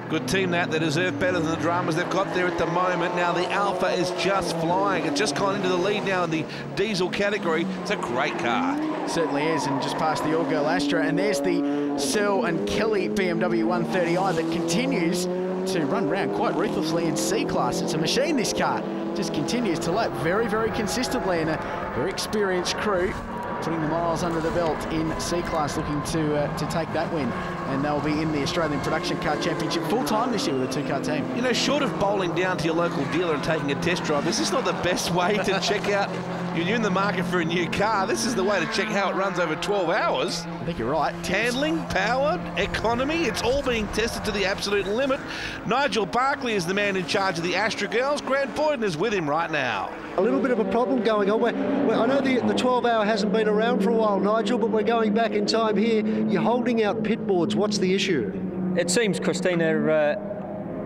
Good team that. They deserve better than the dramas they've got there at the moment. Now the Alpha is just flying. It's just gone into the lead now in the diesel category. It's a great car. Certainly is, and just past the all-girl Astra. And there's the Searle and Kelly BMW 130i that continues to run around quite ruthlessly in C-Class. It's a machine, this car. Just continues to lap very, very consistently, and a very experienced crew putting the miles under the belt in C-Class, looking to take that win. And they'll be in the Australian Production Car Championship full-time this year with a 2-car team. You know, short of bowling down to your local dealer and taking a test drive, is this not the best way to check out you're in the market for a new car? This is the way to check how it runs over 12 hours. I think you're right. Handling, power, economy, it's all being tested to the absolute limit. Nigel Barkley is the man in charge of the Astra girls. Grant Boyden is with him right now. A little bit of a problem going on. I know the 12-hour hasn't been around for a while, Nigel, but we're going back in time here. You're holding out pit boards. What's the issue? It seems Christina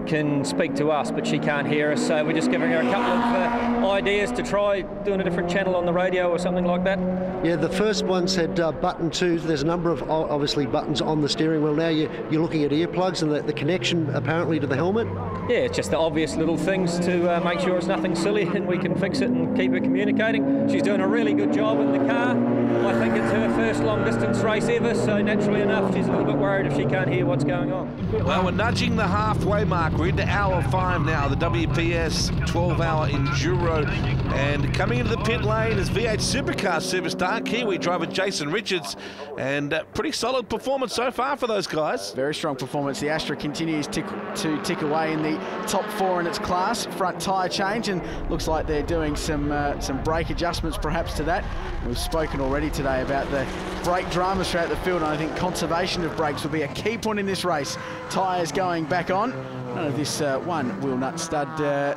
can speak to us, but she can't hear us, so we're just giving her a couple of ideas to try doing a different channel on the radio or something like that. Yeah, the first one said button 2. There's a number of, obviously, buttons on the steering wheel. Now you're looking at earplugs and the connection, apparently, to the helmet. Yeah, it's just the obvious little things to make sure it's nothing silly and we can fix it and keep her communicating. She's doing a really good job in the car. I think it's her first long-distance race ever, so naturally enough, she's a little bit worried if she can't hear what's going on. Well, we're nudging the halfway mark. We're into hour 5 now, the WPS 12-hour Enduro. And coming into the pit lane is V8 Supercar superstar, Kiwi driver Jason Richards. And pretty solid performance so far for those guys. Very strong performance. The Astra continues to tick away in the top 4 in its class. Front tyre change, and looks like they're doing some brake adjustments perhaps to that. We've spoken already today about the brake dramas throughout the field, and I think conservation of brakes will be a key point in this race. Tyres going back on. None of this one wheel nut stud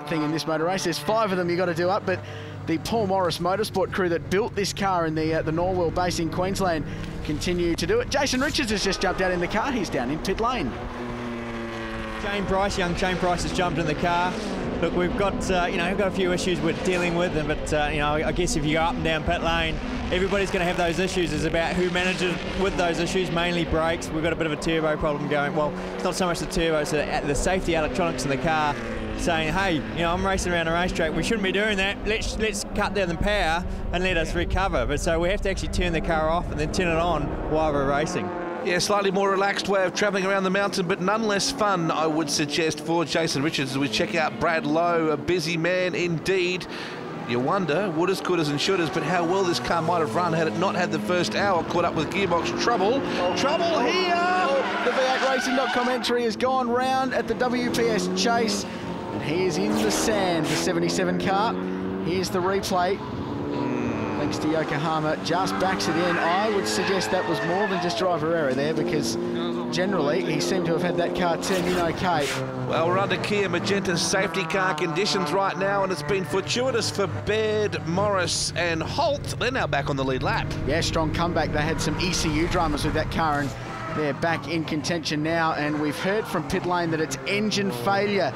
thing in this motor race. There's 5 of them you've got to do up, but the Paul Morris Motorsport crew that built this car in the Norwell base in Queensland continue to do it. Jason Richards has just jumped out in the car. He's down in pit lane. Young Shane Price has jumped in the car. Look, we've got we've got a few issues we're dealing with, but I guess if you go up and down pit lane, everybody's going to have those issues. It's about who manages with those issues, mainly brakes. We've got a bit of a turbo problem going. Well, it's not so much the turbo, it's the safety electronics in the car saying, hey, I'm racing around a racetrack, we shouldn't be doing that. Let's cut down the power and let us recover. But so we have to actually turn the car off and then turn it on while we're racing. Yeah, slightly more relaxed way of travelling around the mountain, but none less fun, I would suggest, for Jason Richards as we check out Brad Lowe, a busy man indeed. You wonder, wouldas, couldas and shouldas, but how well this car might have run had it not had the first hour caught up with gearbox trouble. Trouble here! The V8 Racing.com entry has gone round at the WPS chase, and he is in the sand, the 77 car. Here's the replay. Thanks to Yokohama, just backs it in. I would suggest that was more than just driver error there, because generally he seemed to have had that car turned in okay. Well, we're under Kia Magenta's safety car conditions right now, and it's been fortuitous for Baird, Morris and Holt. They're now back on the lead lap. Yeah, strong comeback. They had some ECU dramas with that car, and they're back in contention now. And we've heard from pit lane that it's engine failure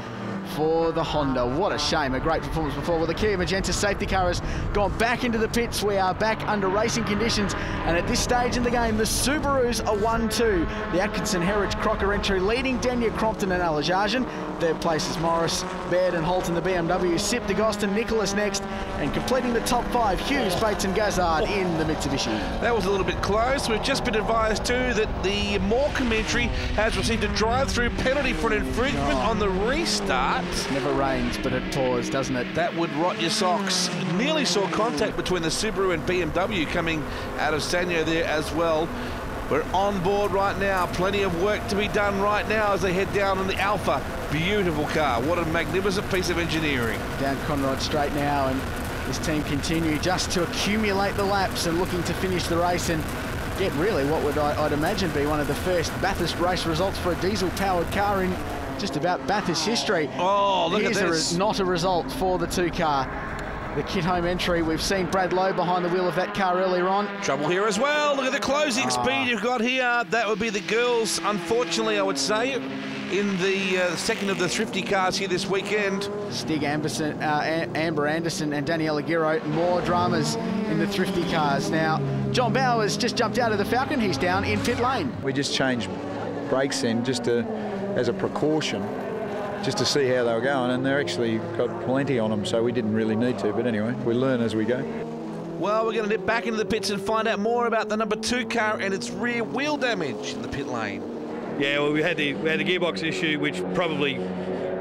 for the Honda. What a shame. A great performance before. Well, the Kia Magenta safety car has gone back into the pits. We are back under racing conditions, and at this stage in the game, the Subarus are 1-2. The Atkinson, Heritage, Crocker entry leading Dania, Crompton and Alajarjan. Third place is Morris, Baird and Holt in the BMW. Sip, DeGost and Nicholas next, and completing the top 5, Hughes, Bates and Gazzard in the Mitsubishi. That was a little bit close. We've just been advised too that the Morecambe entry has received a drive-through penalty for an infringement on the restart. Never rains, but it pours, doesn't it? That would rot your socks. Nearly saw contact between the Subaru and BMW coming out of Sanyo there as well. We're on board right now. Plenty of work to be done right now as they head down on the Alpha. Beautiful car. What a magnificent piece of engineering. Down Conrod Straight now, and this team continue just to accumulate the laps and looking to finish the race and get really what would I'd imagine be one of the first Bathurst race results for a diesel-powered car in just about Bathurst history. Oh, look at this. Not a result for the 2-car. The kit home entry, we've seen Brad Lowe behind the wheel of that car earlier on. Trouble here as well. Look at the closing speed you've got here. That would be the girls, unfortunately, I would say, in the second of the thrifty cars here this weekend. Stig Amber Anderson and Daniela Giro, more dramas in the thrifty cars. Now, John Bowers just jumped out of the Falcon. He's down in pit lane. We just changed brakes in just as a precaution, just to see how they were going, and they're actually got plenty on them, so we didn't really need to. But anyway, we learn as we go. Well, we're going to dip back into the pits and find out more about the number 2 car and its rear wheel damage in the pit lane. Yeah, well, we had the gearbox issue, which probably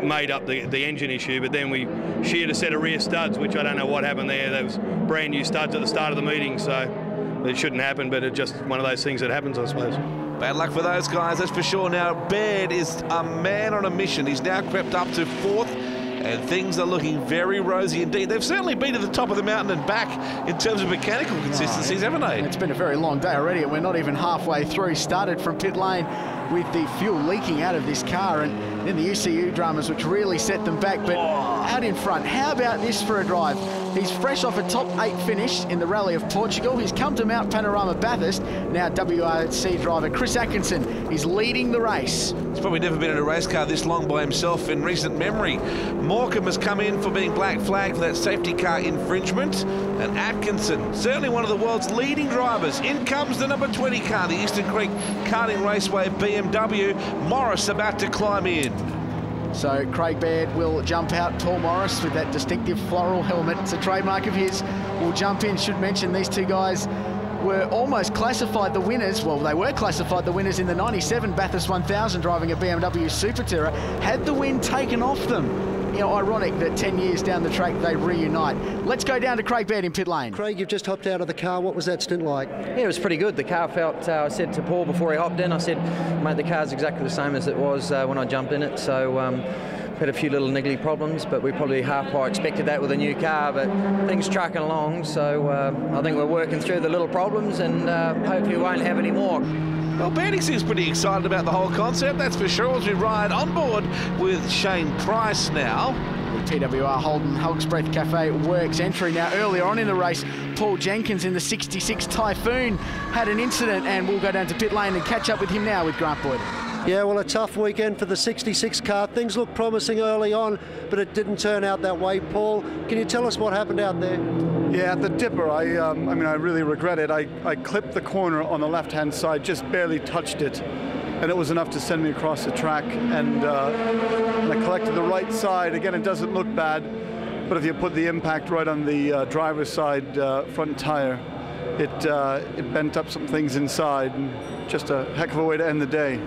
made up the engine issue, but then we sheared a set of rear studs, which I don't know what happened there. There was brand new studs at the start of the meeting, so it shouldn't happen, but it's just one of those things that happens, I suppose. Bad luck for those guys, that's for sure. Now, Baird is a man on a mission. He's now crept up to 4th, and things are looking very rosy indeed. They've certainly been to the top of the mountain and back in terms of mechanical consistencies, haven't they? It's been a very long day already, and we're not even halfway through. Started from pit lane with the fuel leaking out of this car, and then the ECU dramas, which really set them back. But out in front, how about this for a drive? He's fresh off a top 8 finish in the Rally of Portugal. He's come to Mount Panorama Bathurst. Now WRC driver Chris Atkinson is leading the race. He's probably never been in a race car this long by himself in recent memory. Morecambe has come in for being black flagged for that safety car infringement. And Atkinson, certainly one of the world's leading drivers. In comes the number 20 car, the Eastern Creek Karting Raceway BMW. Morris about to climb in. So Craig Baird will jump out. Paul Morris with that distinctive floral helmet. It's a trademark of his. Will jump in. Should mention these two guys were almost classified the winners. Well, they were classified the winners in the 97 Bathurst 1000 driving a BMW Super Terra. Had the win taken off them. You know, ironic that 10 years down the track they reunite. Let's go down to Craig Baird in pit lane. Craig, you've just hopped out of the car. What was that stint like? Yeah, it was pretty good. The car felt, I said to Paul before he hopped in, I said, mate, the car's exactly the same as it was when I jumped in it. So had a few little niggly problems, but we probably half quite expected that with a new car, but things trucking along. So I think we're working through the little problems, and hopefully we won't have any more. Well, Bandy seems pretty excited about the whole concept, that's for sure, as we ride on board with Shane Price now. The TWR Holden Hulk's Breath Cafe Works entry now. Earlier on in the race, Paul Jenkins in the 66 Typhoon had an incident, and we'll go down to pit lane and catch up with him now with Grant Boyd. Yeah, well, a tough weekend for the 66 car. Things looked promising early on, but it didn't turn out that way. Paul, can you tell us what happened out there? Yeah, at the dipper, I really regret it. I clipped the corner on the left-hand side, just barely touched it, and it was enough to send me across the track. And I collected the right side. Again, it doesn't look bad, but if you put the impact right on the driver's side front tire, it bent up some things inside, and just a heck of a way to end the day.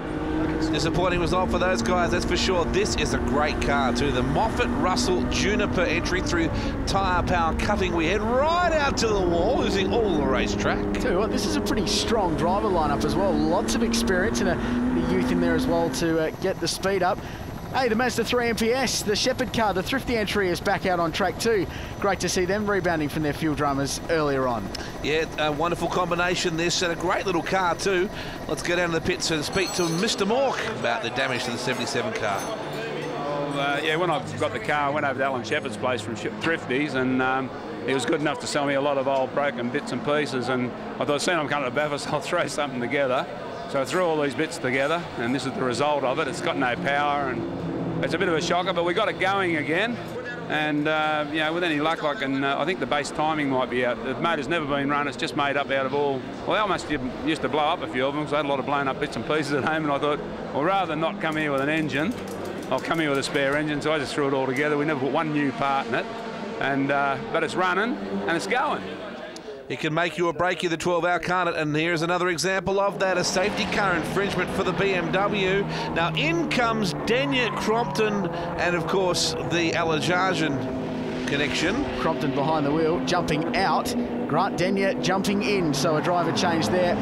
Disappointing result for those guys, that's for sure. This is a great car too. The Moffat Russell Juniper entry through tyre power cutting. We head right out to the wall, losing all the racetrack. Tell you what, this is a pretty strong driver lineup as well. Lots of experience and the youth in there as well to get the speed up. Hey, the Mazda 3 MPS, the Shepherd car, the thrifty entry is back out on track too. Great to see them rebounding from their fuel dramas earlier on. Yeah, a wonderful combination this, and a great little car too. Let's go down to the pits and speak to Mr. Mork about the damage to the 77 car. Well, yeah, when I got the car, I went over to Alan Shepherd's place from Thrifties, and he was good enough to sell me a lot of old broken bits and pieces, and I thought, seeing I'm coming to Bathurst, I'll throw something together. So I threw all these bits together, and this is the result of it. It's got no power, and it's a bit of a shocker, but we got it going again. And you know, with any luck, I think the base timing might be out. The motor's never been run. It's just made up out of all. Well, they almost used to blow up a few of them, because I had a lot of blown up bits and pieces at home. And I thought, well, rather than not come here with an engine, I'll come here with a spare engine. So I just threw it all together. We never put one new part in it, and but it's running and it's going. It can make you or break you, the 12-hour, can't it? And here's another example of that, a safety car infringement for the BMW. Now in comes Denya Crompton and, of course, the Alajarjan connection. Crompton behind the wheel, jumping out. Grant Denya jumping in, so a driver change there.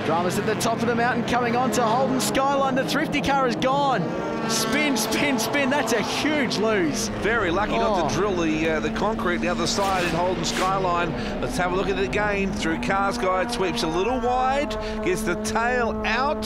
Dramas at the top of the mountain coming on to Holden Skyline. The thrifty car is gone. Spin, spin, spin. That's a huge lose. Very lucky not to drill the concrete the other side in Holden Skyline. Let's have a look at it again. Through Cars Guide, sweeps a little wide, gets the tail out,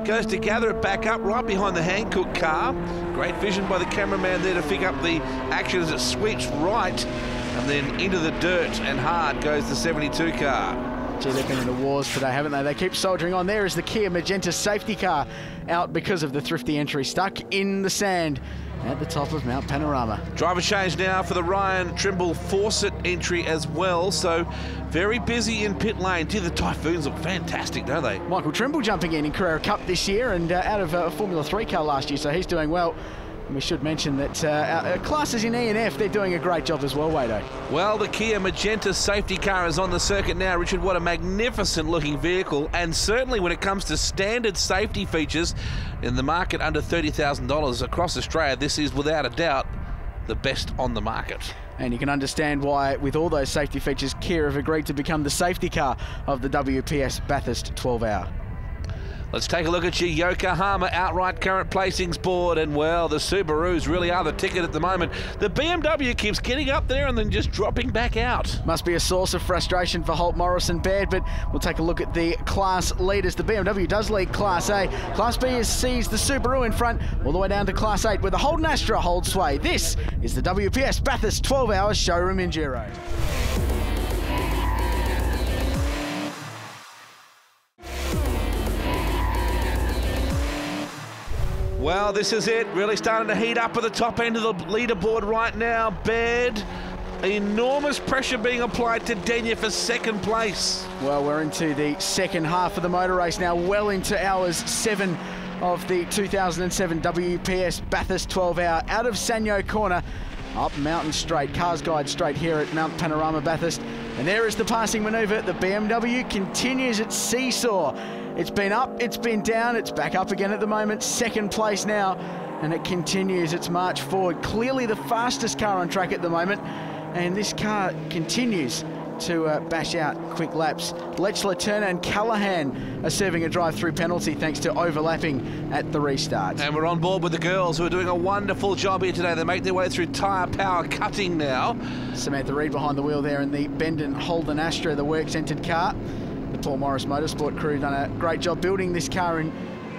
goes to gather it back up right behind the Hankook car. Great vision by the cameraman there to pick up the action as it sweeps right, and then into the dirt and hard goes the 72 car. Gee, they've been in the wars today, haven't they? They keep soldiering on. There is the Kia Magenta safety car out because of the Thrifty entry, stuck in the sand at the top of Mount Panorama. Driver change now for the Ryan Trimble Fawcett entry as well, so very busy in pit lane. Gee, the Typhoons look fantastic, don't they? Michael Trimble jumping in Carrera Cup this year and out of a Formula 3 car last year, so he's doing well. And we should mention that our classes in E and F, they're doing a great job as well, Wado. Well, the Kia Magenta safety car is on the circuit now. Richard, what a magnificent looking vehicle. And certainly when it comes to standard safety features in the market under $30,000 across Australia, this is without a doubt the best on the market. And you can understand why, with all those safety features, Kia have agreed to become the safety car of the WPS Bathurst 12-hour. Let's take a look at your Yokohama outright current placings board, and well, the Subarus really are the ticket at the moment. The BMW keeps getting up there and then just dropping back out. Must be a source of frustration for Holt, Morris and Baird, but we'll take a look at the class leaders. The BMW does lead Class A. Class B sees the Subaru in front all the way down to Class 8, where the Holden Astra holds sway. This is the WPS Bathurst 12-hour showroom enduro. Well, this is it, really starting to heat up at the top end of the leaderboard right now. Baird, enormous pressure being applied to Denya for second place. Well, we're into the second half of the motor race now, well into hours 7 of the 2007 WPS Bathurst 12-hour. Out of Sanyo Corner, up Mountain Straight, Cars Guide Straight here at Mount Panorama Bathurst. And there is the passing manoeuvre. The BMW continues its seesaw. It's been up, it's been down, it's back up again at the moment. Second place now, and it continues its march forward. Clearly the fastest car on track at the moment, and this car continues to bash out quick laps. Lechler, Turner and Callahan are serving a drive-through penalty thanks to overlapping at the restart. And we're on board with the girls who are doing a wonderful job here today. They make their way through tyre power cutting now. Samantha Reid behind the wheel there in the Bendon Holden Astra, the works-entered car. The Paul Morris Motorsport crew done a great job building this car in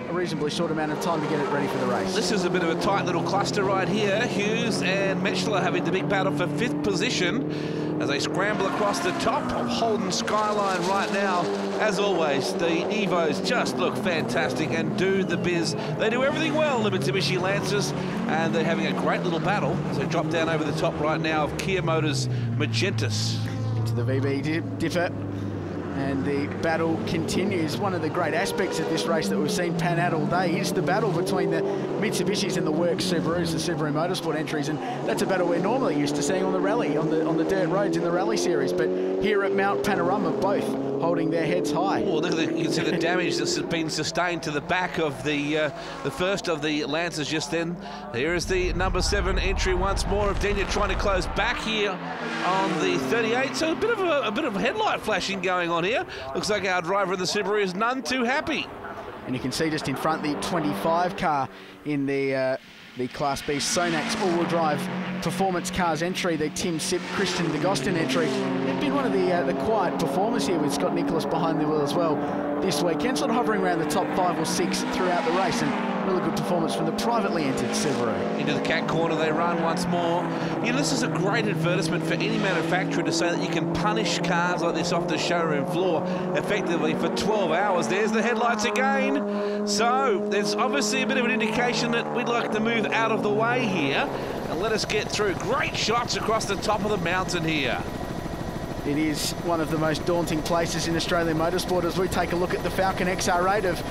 a reasonably short amount of time to get it ready for the race. This is a bit of a tight little cluster right here. Hughes and Metchler having the big battle for 5th position as they scramble across the top of Holden Skyline right now. As always, the Evos just look fantastic and do the biz. They do everything well, the Mitsubishi Lancers, and they're having a great little battle. So drop down over the top right now of Kia Motors Magentas. To the VB dipper. And the battle continues. One of the great aspects of this race that we've seen pan out all day is the battle between the Mitsubishis and the Works Subarus, the Subaru Motorsport entries, and that's a battle we're normally used to seeing on the rally, on the dirt roads in the rally series. But here at Mount Panorama, both holding their heads high. Oh, look at you can see the damage that's been sustained to the back of the first of the Lancers just then. Here is the number 7 entry once more of Denya trying to close back here on the 38. So a bit of headlight flashing going on here. Looks like our driver in the Subaru is none too happy. And you can see just in front the 25 car in the Class B Sonax all-wheel drive performance cars entry, the Tim Sipp, Christian DeGostin entry. They've been one of the quiet performers here with Scott Nicholas behind the wheel as well this weekend, sort of hovering around the top 5 or 6 throughout the race, and really good performance from the privately entered Subaru. Into the cat corner they run once more. You know, this is a great advertisement for any manufacturer to say that you can punish cars like this off the showroom floor effectively for 12 hours. There's the headlights again. So there's obviously a bit of an indication that we'd like to move out of the way here and let us get through. Great shots across the top of the mountain here. It is one of the most daunting places in Australian motorsport as we take a look at the Falcon XR8 of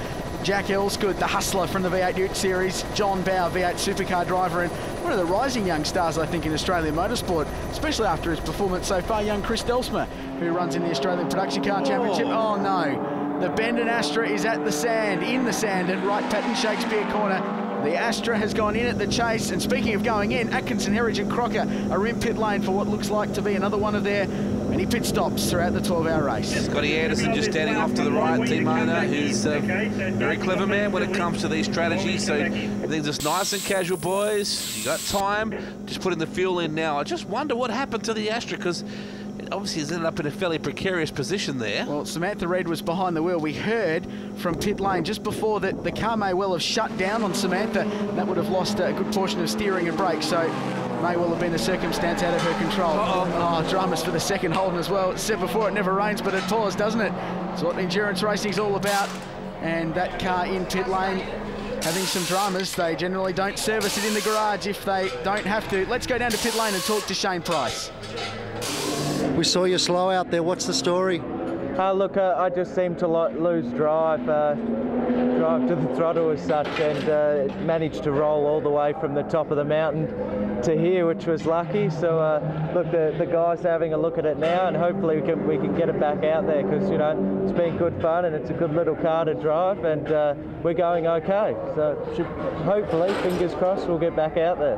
Jack Elsgood, the hustler from the V8 Ute Series, John Bowe, V8 supercar driver, and one of the rising young stars, I think, in Australian motorsport, especially after his performance so far, young Chris Delsma, who runs in the Australian Production Car Championship. Oh no, the Bendon Astra is at the sand, in the sand at Wright Patton Shakespeare Corner. The Astra has gone in at the chase, and speaking of going in, Atkinson, Herridge and Crocker are in pit lane for what looks like to be another one of their many pit stops throughout the 12-hour race. Scotty Anderson just standing off to the right, team owner, who's a very clever man when it comes to these strategies. So everything's just nice and casual, boys. You got time, just putting the fuel in now. I just wonder what happened to the Astra, because it obviously has ended up in a fairly precarious position there. Well, Samantha Reid was behind the wheel. We heard from pit lane just before that the car may well have shut down on Samantha, and that would have lost a good portion of steering and brakes. So may well have been a circumstance out of her control. Oh, dramas for the second Holden as well. It's said before, it never rains, but it pours, doesn't it? It's what endurance racing's all about. And that car in pit lane having some dramas. They generally don't service it in the garage if they don't have to. Let's go down to pit lane and talk to Shane Price. We saw you slow out there. What's the story? Look, I just seemed to lose drive to the throttle as such, and managed to roll all the way from the top of the mountain to here, which was lucky. So look, the guys are having a look at it now, and hopefully we can get it back out there, because you know it's been good fun and it's a good little car to drive, and we're going okay. So hopefully, fingers crossed, we'll get back out there.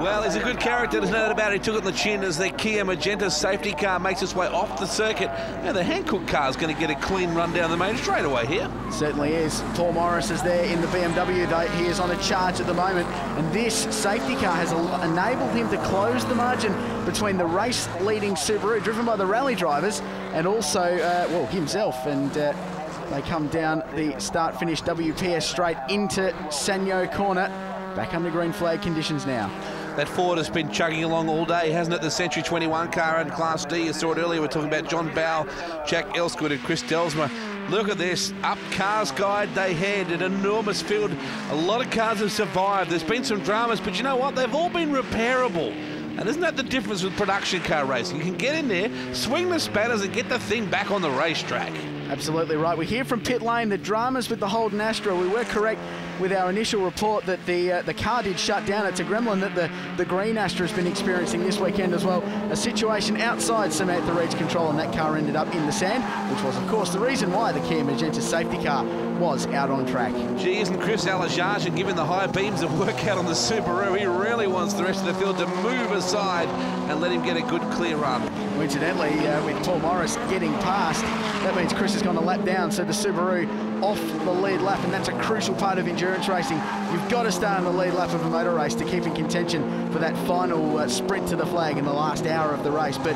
Well, he's a good character, there's no doubt about it. He took it in the chin as the Kia Magenta safety car makes its way off the circuit. Now the Hankook car is going to get a clean run down the main straightaway here. Certainly is. Paul Morris is there in the BMW, though. He is on a charge at the moment, and this safety car has enabled him to close the margin between the race-leading Subaru, driven by the rally drivers, and also, well, himself. And they come down the start-finish WPS straight into Sanyo Corner. Back under green flag conditions now. That Ford has been chugging along all day, hasn't it? The Century 21 car in Class D. You saw it earlier. We're talking about John Bow, Jack Elsgood and Chris Delsmer. Look at this. Up Cars Guide they head. An enormous field. A lot of cars have survived. There's been some dramas, but you know what? They've all been repairable. And isn't that the difference with production car racing? You can get in there, swing the spanners and get the thing back on the racetrack. Absolutely right. We hear from pit lane the dramas with the Holden Astra. We were correct with our initial report that the car did shut down. It's a gremlin that the green Astra has been experiencing this weekend as well. A situation outside Samantha Reid's control, and that car ended up in the sand, which was, of course, the reason why the Kia Magenta safety car was out on track. Gee, isn't Chris Alajajan giving the high beams of work out on the Subaru? He really wants the rest of the field to move aside and let him get a good clear run. Incidentally, with Paul Morris getting past, that means Chris has gone a lap down, so the Subaru off the lead lap, and that's a crucial part of endurance racing. You've got to stay on the lead lap of a motor race to keep in contention for that final sprint to the flag in the last hour of the race. But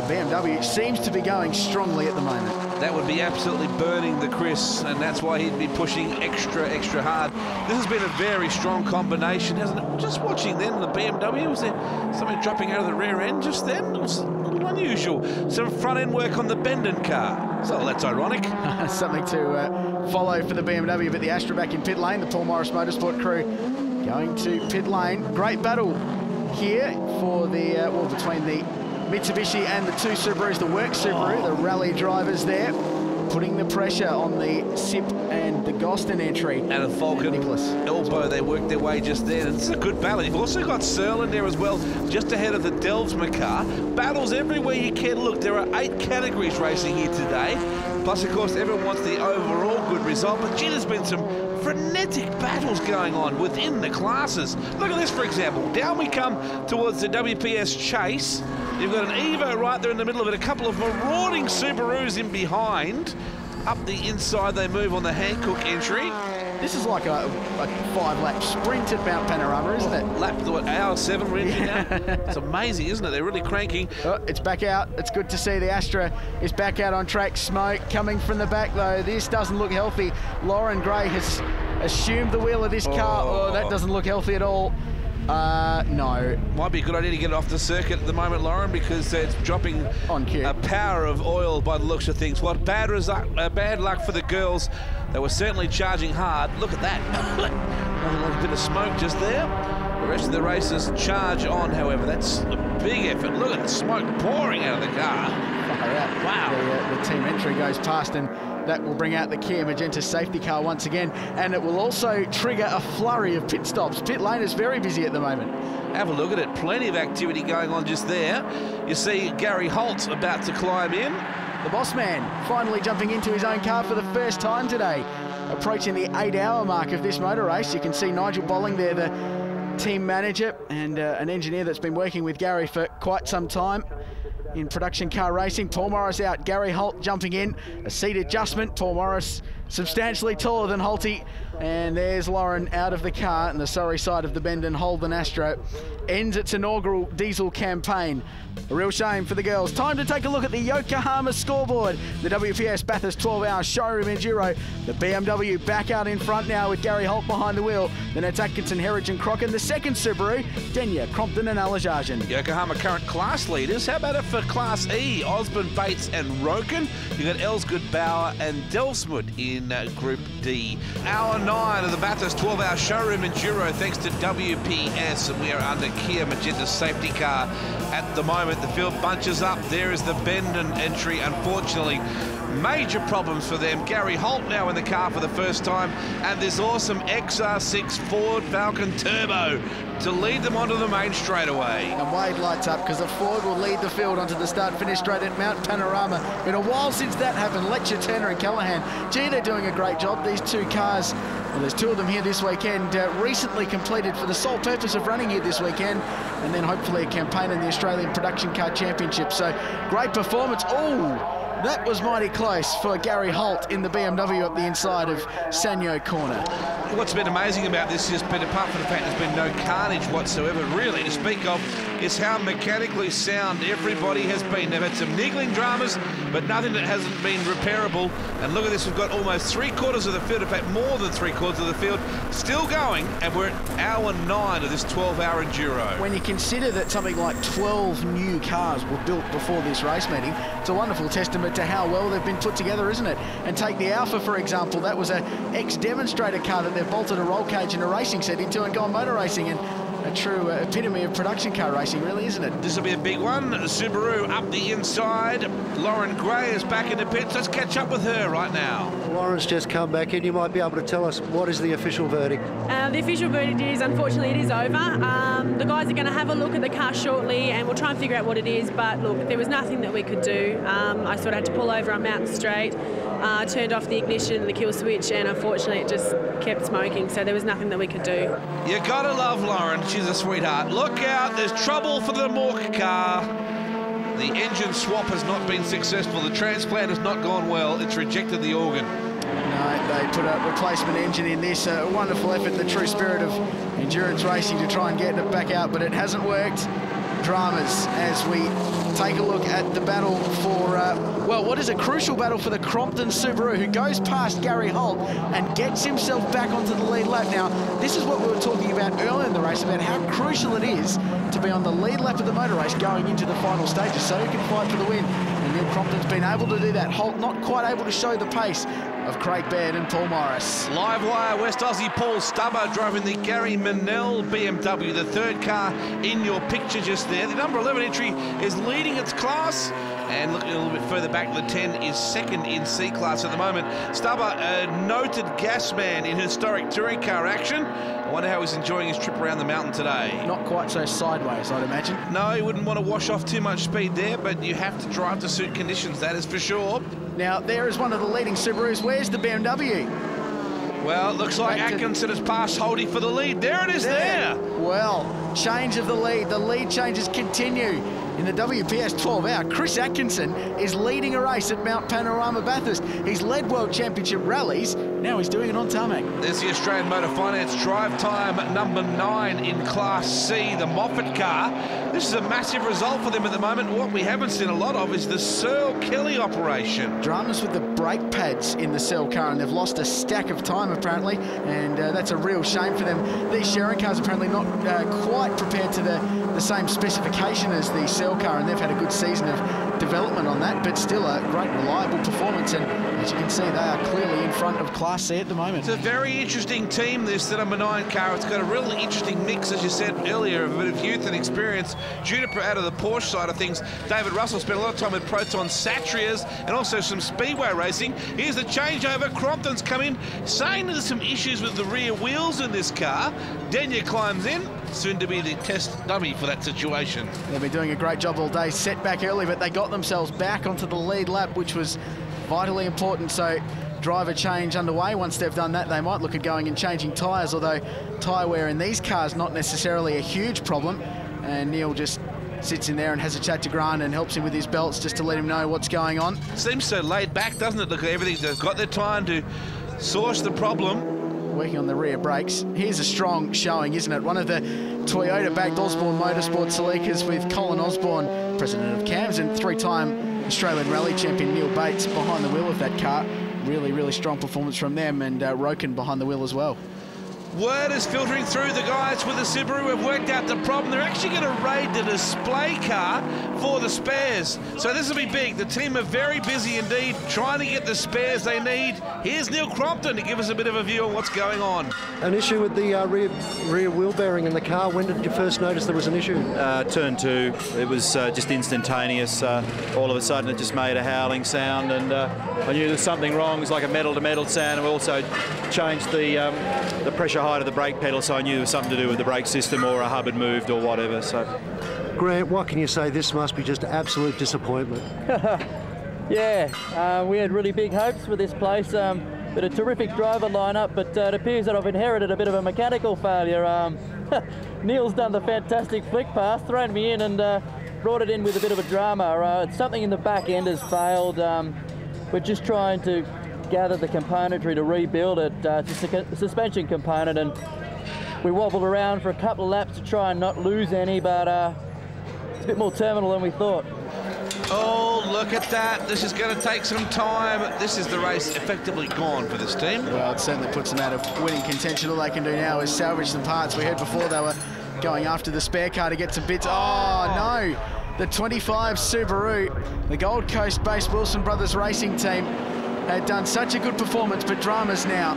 the BMW seems to be going strongly at the moment. That would be absolutely burning the Chris, and that's why he'd be pushing extra hard. This has been a very strong combination, hasn't it? Just watching then the BMW, was there something dropping out of the rear end just then? It was a little unusual. Some front end work on the Bendon car. So that's ironic. Something to follow for the BMW, but the Astra back in pit lane. The Paul Morris Motorsport crew going to pit lane. Great battle here for the well, between the Mitsubishi and the two Subarus, the work Subaru, the rally drivers there, putting the pressure on the SIP and the Goston entry. And a Vulcan elbow, they worked their way just there. It's a good battle. You've also got Searle in there as well, just ahead of the Delsmer car. Battles everywhere you can look. There are 8 categories racing here today. Plus, of course, everyone wants the overall good result. But gee, there's been some frenetic battles going on within the classes. Look at this, for example. Down we come towards the WPS chase. You've got an Evo right there in the middle of it, a couple of marauding Subarus in behind. Up the inside they move on the Hankook entry. This is like a 5-lap sprint at Mount Panorama, isn't it? Lap, what, hour 7 we're into now? It's amazing, isn't it? They're really cranking. Oh, it's back out. It's good to see the Astra is back out on track. Smoke coming from the back, though. This doesn't look healthy. Lauren Gray has assumed the wheel of this car. Oh, that doesn't look healthy at all. No. Might be a good idea to get it off the circuit at the moment, Lauren, because it's dropping on cue. A power of oil by the looks of things. What bad luck for the girls. They were certainly charging hard. Look at that. Nothing like a bit of smoke just there. The rest of the racers charge on, however. That's a big effort. Look at the smoke pouring out of the car. Wow. The team entry goes past, and that will bring out the Kia Magenta safety car once again, and it will also trigger a flurry of pit stops. Pit lane is very busy at the moment. Have a look at it. Plenty of activity going on just there. You see Gary Holt about to climb in. The boss man finally jumping into his own car for the first time today. approaching the 8-hour mark of this motor race. You can see Nigel Bolling there, the team manager and an engineer that's been working with Gary for quite some time in production car racing. Paul Morris out, Gary Holt jumping in, a seat adjustment. Paul Morris substantially taller than Holty, and there's Lauren out of the car, and the Surrey side of the bend, and Holden Astro ends its inaugural diesel campaign. A real shame for the girls. Time to take a look at the Yokohama scoreboard. The WPS Bathurst 12-hour showroom enduro. The BMW back out in front now with Gary Holt behind the wheel. Then it's Atkinson, Herridge and Crocken. The second Subaru, Denya, Crompton and Alajajan. Yokohama current class leaders. How about it for Class E? Osborne, Bates and Roken. You've got Elsgood, Bauer and Delsmut in Group D. Hour 9 of the Bathurst 12-hour showroom enduro thanks to WPS, and we are under Kia Magenta's safety car at the moment. The field bunches up. There is the bend and entry. Unfortunately, major problems for them. Gary Holt now in the car for the first time, and this awesome XR6 Ford Falcon Turbo to lead them onto the main straightaway. And Wade lights up because the Ford will lead the field onto the start-finish straight at Mount Panorama. Been a while since that happened. Letcher, Turner and Callahan. Gee, they're doing a great job. These two cars, well, there's two of them here this weekend, recently completed for the sole purpose of running here this weekend, and then hopefully a campaign in the Australian Production Car Championship. So great performance. Oh, that was mighty close for Gary Holt in the BMW up the inside of Sanyo Corner. What's been amazing about this has been, apart from the fact there's been no carnage whatsoever really to speak of, is how mechanically sound everybody has been. They've had some niggling dramas, but nothing that hasn't been repairable. And look at this, we've got almost 3/4 of the field, in fact more than 3/4 of the field still going, and we're at hour 9 of this 12-hour enduro. When you consider that something like 12 new cars were built before this race meeting, it's a wonderful testament to how well they've been put together, isn't it? And take the Alpha, for example. That was an ex-demonstrator car that they've bolted a roll cage and a racing set into and gone motor racing, and a true epitome of production car racing, really, isn't it? This will be a big one. Subaru up the inside. Lauren Gray is back in the pits. Let's catch up with her right now. Lauren's just come back in. You might be able to tell us what is the official verdict. The official verdict is, unfortunately, it is over. The guys are going to have a look at the car shortly, and we'll try and figure out what it is. But look, there was nothing that we could do. I sort of had to pull over on Mountain Straight, turned off the ignition and the kill switch, and unfortunately, it just kept smoking. So there was nothing that we could do. You gotta love Lauren. She's a sweetheart. Look out! There's trouble for the Mork car. The engine swap has not been successful. The transplant has not gone well. It's rejected the organ. No, they put a replacement engine in this. A wonderful effort, the true spirit of endurance racing to try and get it back out, but it hasn't worked. Dramas as we take a look at the battle for, well, what is a crucial battle for the Crompton Subaru, who goes past Gary Holt and gets himself back onto the lead lap. Now, this is what we were talking about earlier in the race, about how crucial it is to be on the lead lap of the motor race going into the final stages so you can fight for the win. And Neil Crompton's been able to do that. Holt not quite able to show the pace of Craig Baird and Paul Morris. Live wire, West Aussie Paul Stubber driving the Gary Manel BMW, the third car in your picture just there. The number 11 entry is leading its class, and looking a little bit further back, the 10 is second in C class at the moment. Stubber, a noted gas man in historic touring car action. I wonder how he's enjoying his trip around the mountain today. Not quite so sideways, I'd imagine. No, he wouldn't want to wash off too much speed there, but you have to drive to suit conditions, that is for sure. Now, there is one of the leading Subarus. Where's the BMW? Well, it looks like Atkinson has passed Holdy for the lead. There it is there. Well, change of the lead. The lead changes continue in the WPS 12-hour. Chris Atkinson is leading a race at Mount Panorama Bathurst. He's led World Championship rallies. Now he's doing it on tarmac. There's the Australian Motor Finance drive time number 9 in Class C, the Moffat car. This is a massive result for them at the moment. What we haven't seen a lot of is the Searle Kelly operation. Dramas with the brake pads in the Searle car, and they've lost a stack of time apparently, and that's a real shame for them. These Sharon cars apparently not quite prepared to the same specification as the Searle car, and they've had a good season of development on that, but still a great reliable performance, and as you can see, they are clearly in front of Class C at the moment. It's a very interesting team, this, the number 9 car. It's got a really interesting mix, as you said earlier, of a bit of youth and experience. Juniper out of the Porsche side of things. David Russell spent a lot of time with Proton Satrias and also some Speedway racing. Here's the changeover. Crompton's come in, saying there's some issues with the rear wheels in this car. Denya climbs in, soon to be the test dummy for that situation. They've been doing a great job all day. Set back early, but they got themselves back onto the lead lap, which was vitally important. So driver change underway. Once they've done that, they might look at going and changing tyres, although tyre wear in these cars not necessarily a huge problem. And Neil just sits in there and has a chat to Grant and helps him with his belts just to let him know what's going on. Seems so laid back, doesn't it? Look at everything. They've got their time to source the problem. Working on the rear brakes. Here's a strong showing, isn't it? One of the Toyota-backed Osborne Motorsport Celikas with Colin Osborne, president of CAMS, and three-time Australian Rally champion Neil Bates behind the wheel of that car. Really, really strong performance from them, and Roken behind the wheel as well. Word is filtering through. The guys with the Subaru have worked out the problem. They're actually going to raid the display car for the spares. So this will be big. The team are very busy indeed, trying to get the spares they need. Here's Neil Crompton to give us a bit of a view on what's going on. An issue with the rear wheel bearing in the car. When did you first notice there was an issue? Turn 2. It was just instantaneous. All of a sudden it just made a howling sound, and I knew there was something wrong. It was like a metal-to-metal sound, and we also changed the pressure height of the brake pedal, so I knew there was something to do with the brake system, or a hub had moved or whatever. So, Grant, what can you say? This must be just absolute disappointment. Yeah, we had really big hopes for this place. But a terrific driver lineup, but it appears that I've inherited a bit of a mechanical failure. Neil's done the fantastic flick pass, thrown me in and brought it in with a bit of a drama. Something in the back end has failed. We're just trying to gather the componentry to rebuild it. It's a suspension component, and we wobbled around for a couple of laps to try and not lose any, but it's a bit more terminal than we thought. Oh, look at that. This is going to take some time. This is the race effectively gone for this team. Well, it certainly puts them out of winning contention. All they can do now is salvage some parts. We heard before they were going after the spare car to get some bits. Oh, no. The 25 Subaru, the Gold Coast-based Wilson Brothers racing team, had done such a good performance, but dramas now.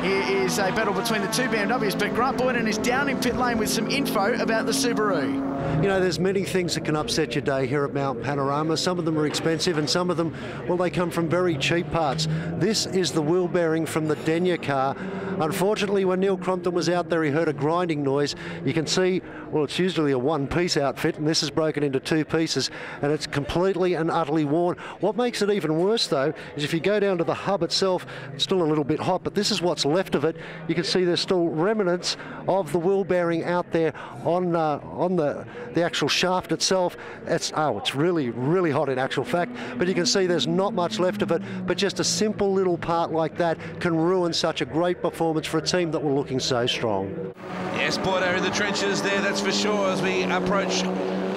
Here is a battle between the two BMWs, but Grant Boyden is down in pit lane with some info about the Subaru. You know, there's many things that can upset your day here at Mount Panorama. Some of them are expensive, and some of them, well, they come from very cheap parts. This is the wheel bearing from the Denia car. Unfortunately, when Neil Crompton was out there, he heard a grinding noise. You can see, well, it's usually a one-piece outfit, and this is broken into 2 pieces, and it's completely and utterly worn. What makes it even worse, though, is if you go down to the hub itself, it's still a little bit hot, but this is what's left of it. You can see there's still remnants of the wheel bearing out there on the actual shaft itself. It's really, really hot in actual fact, but you can see there's not much left of it, but just a simple little part like that can ruin such a great performance for a team that were looking so strong. Yes, Bordeaux in the trenches there, that's for sure, as we approach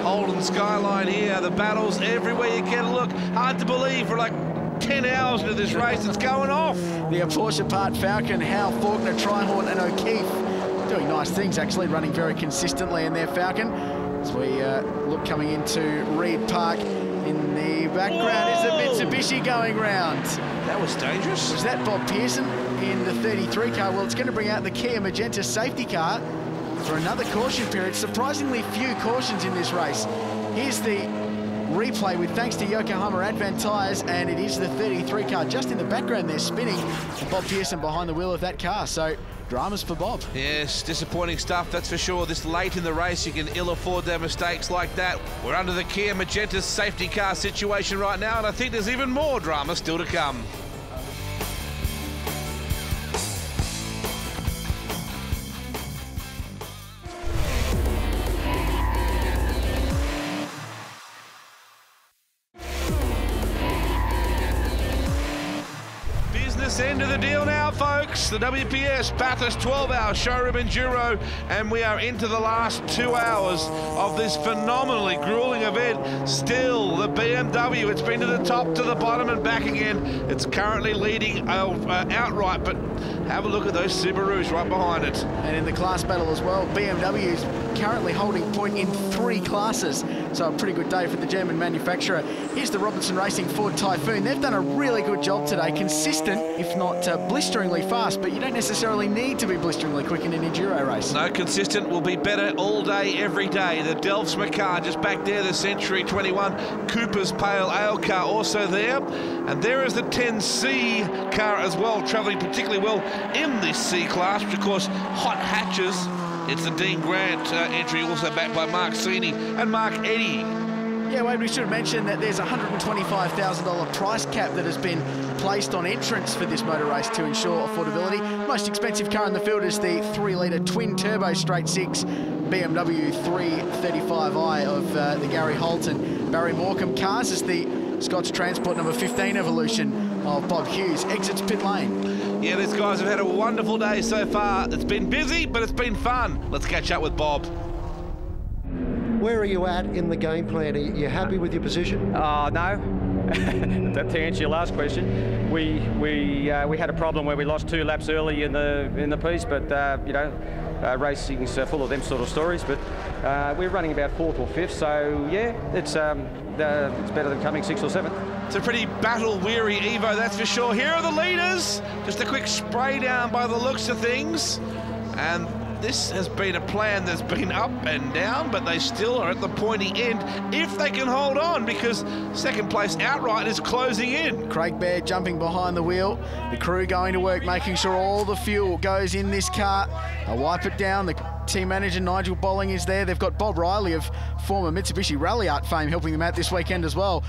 Holden Skyline here. The battles everywhere you get a look. Hard to believe for like 10 hours into this race, it's going off. The Porsche part Falcon, Howe, Faulkner, Trihorn and O'Keefe doing nice things, actually, running very consistently in their Falcon. As we look coming into Reed Park, in the background is the Mitsubishi going round. That was dangerous. Was that Bob Pearson in the 33 car? Well, it's going to bring out the Kia Magenta safety car for another caution period. Surprisingly few cautions in this race. Here's the replay with thanks to Yokohama Advent tyres, and it is the 33 car just in the background there spinning, and Bob Pearson behind the wheel of that car. So dramas for Bob. Yes, disappointing stuff, that's for sure. This late in the race, you can ill afford their mistakes like that. We're under the Kia Magenta safety car situation right now, and I think there's even more drama still to come. End of the deal now, folks. The WPS Bathurst 12-hour showroom enduro, and we are into the last 2 hours of this phenomenally grueling event. Still, the BMW, it's been to the top, to the bottom, and back again. It's currently leading outright, but have a look at those Subarus right behind it. And in the class battle as well, BMW's currently holding point in 3 classes. So a pretty good day for the German manufacturer. Here's the Robinson Racing Ford Typhoon. They've done a really good job today, consistent, if not blisteringly fast, but you don't necessarily need to be blisteringly quick in an enduro race. No, consistent will be better all day, every day. The Delphs car just back there, the Century 21, Cooper's Pale Ale car also there. And there is the 10C car as well, travelling particularly well in this C class, which of course, hot hatches. It's the Dean Grant entry, also backed by Mark Sini and Mark Eddy. Yeah, Wade, we should mention that there's a $125,000 price cap that has been placed on entrance for this motor race to ensure affordability. Most expensive car in the field is the 3-litre twin-turbo straight-six BMW 335i of the Gary Holt and Barry Morecambe cars as the Scott's Transport number 15 evolution of Bob Hughes exits pit lane. Yeah, these guys have had a wonderful day so far. It's been busy, but it's been fun. Let's catch up with Bob. Where are you at in the game plan? Are you happy with your position? No. To answer your last question, we had a problem where we lost 2 laps early in the piece, but you know, racing's full of them sort of stories. But we're running about 4th or 5th, so yeah, it's better than coming 6th or 7th. It's a pretty battle-weary Evo, that's for sure. Here are the leaders. Just a quick spray down by the looks of things, and this has been a plan that's been up and down, but they still are at the pointy end if they can hold on, because second place outright is closing in. Craig Baird jumping behind the wheel. The crew going to work, making sure all the fuel goes in this car. They'll wipe it down. The team manager, Nigel Bolling, is there. They've got Bob Riley of former Mitsubishi Rally Art fame helping them out this weekend as well.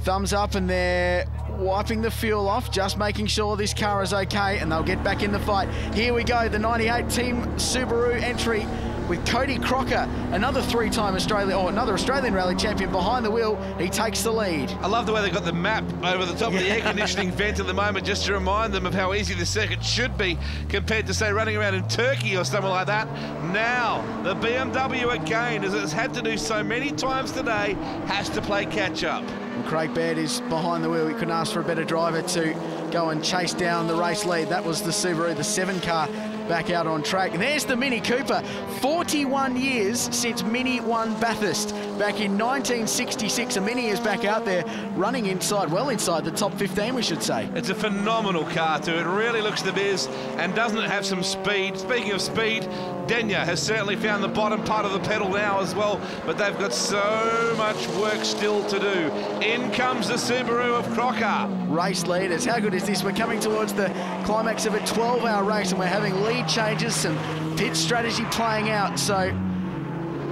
Thumbs up, and they're wiping the fuel off, just making sure this car is okay, and they'll get back in the fight. Here we go, the 98 Team Subaru entry with Cody Crocker, another another Australian rally champion behind the wheel. He takes the lead. I love the way they've got the map over the top of the air conditioning vent at the moment, just to remind them of how easy the circuit should be compared to, say, running around in Turkey or something like that. Now, the BMW again, as it's had to do so many times today, has to play catch up. Well, Craig Baird is behind the wheel. He couldn't ask for a better driver to go and chase down the race lead. That was the Subaru, the 7 car, back out on track. And there's the Mini Cooper. 41 years since Mini won Bathurst. Back in 1966, a Mini is back out there running inside, well inside the top 15, we should say. It's a phenomenal car too. It really looks the biz, and doesn't it have some speed? Speaking of speed, Denya has certainly found the bottom part of the pedal now as well, but they've got so much work still to do. In comes the Subaru of Crocker. Race leaders, how good is this? We're coming towards the climax of a 12-hour race, and we're having lead changes, some pit strategy playing out. So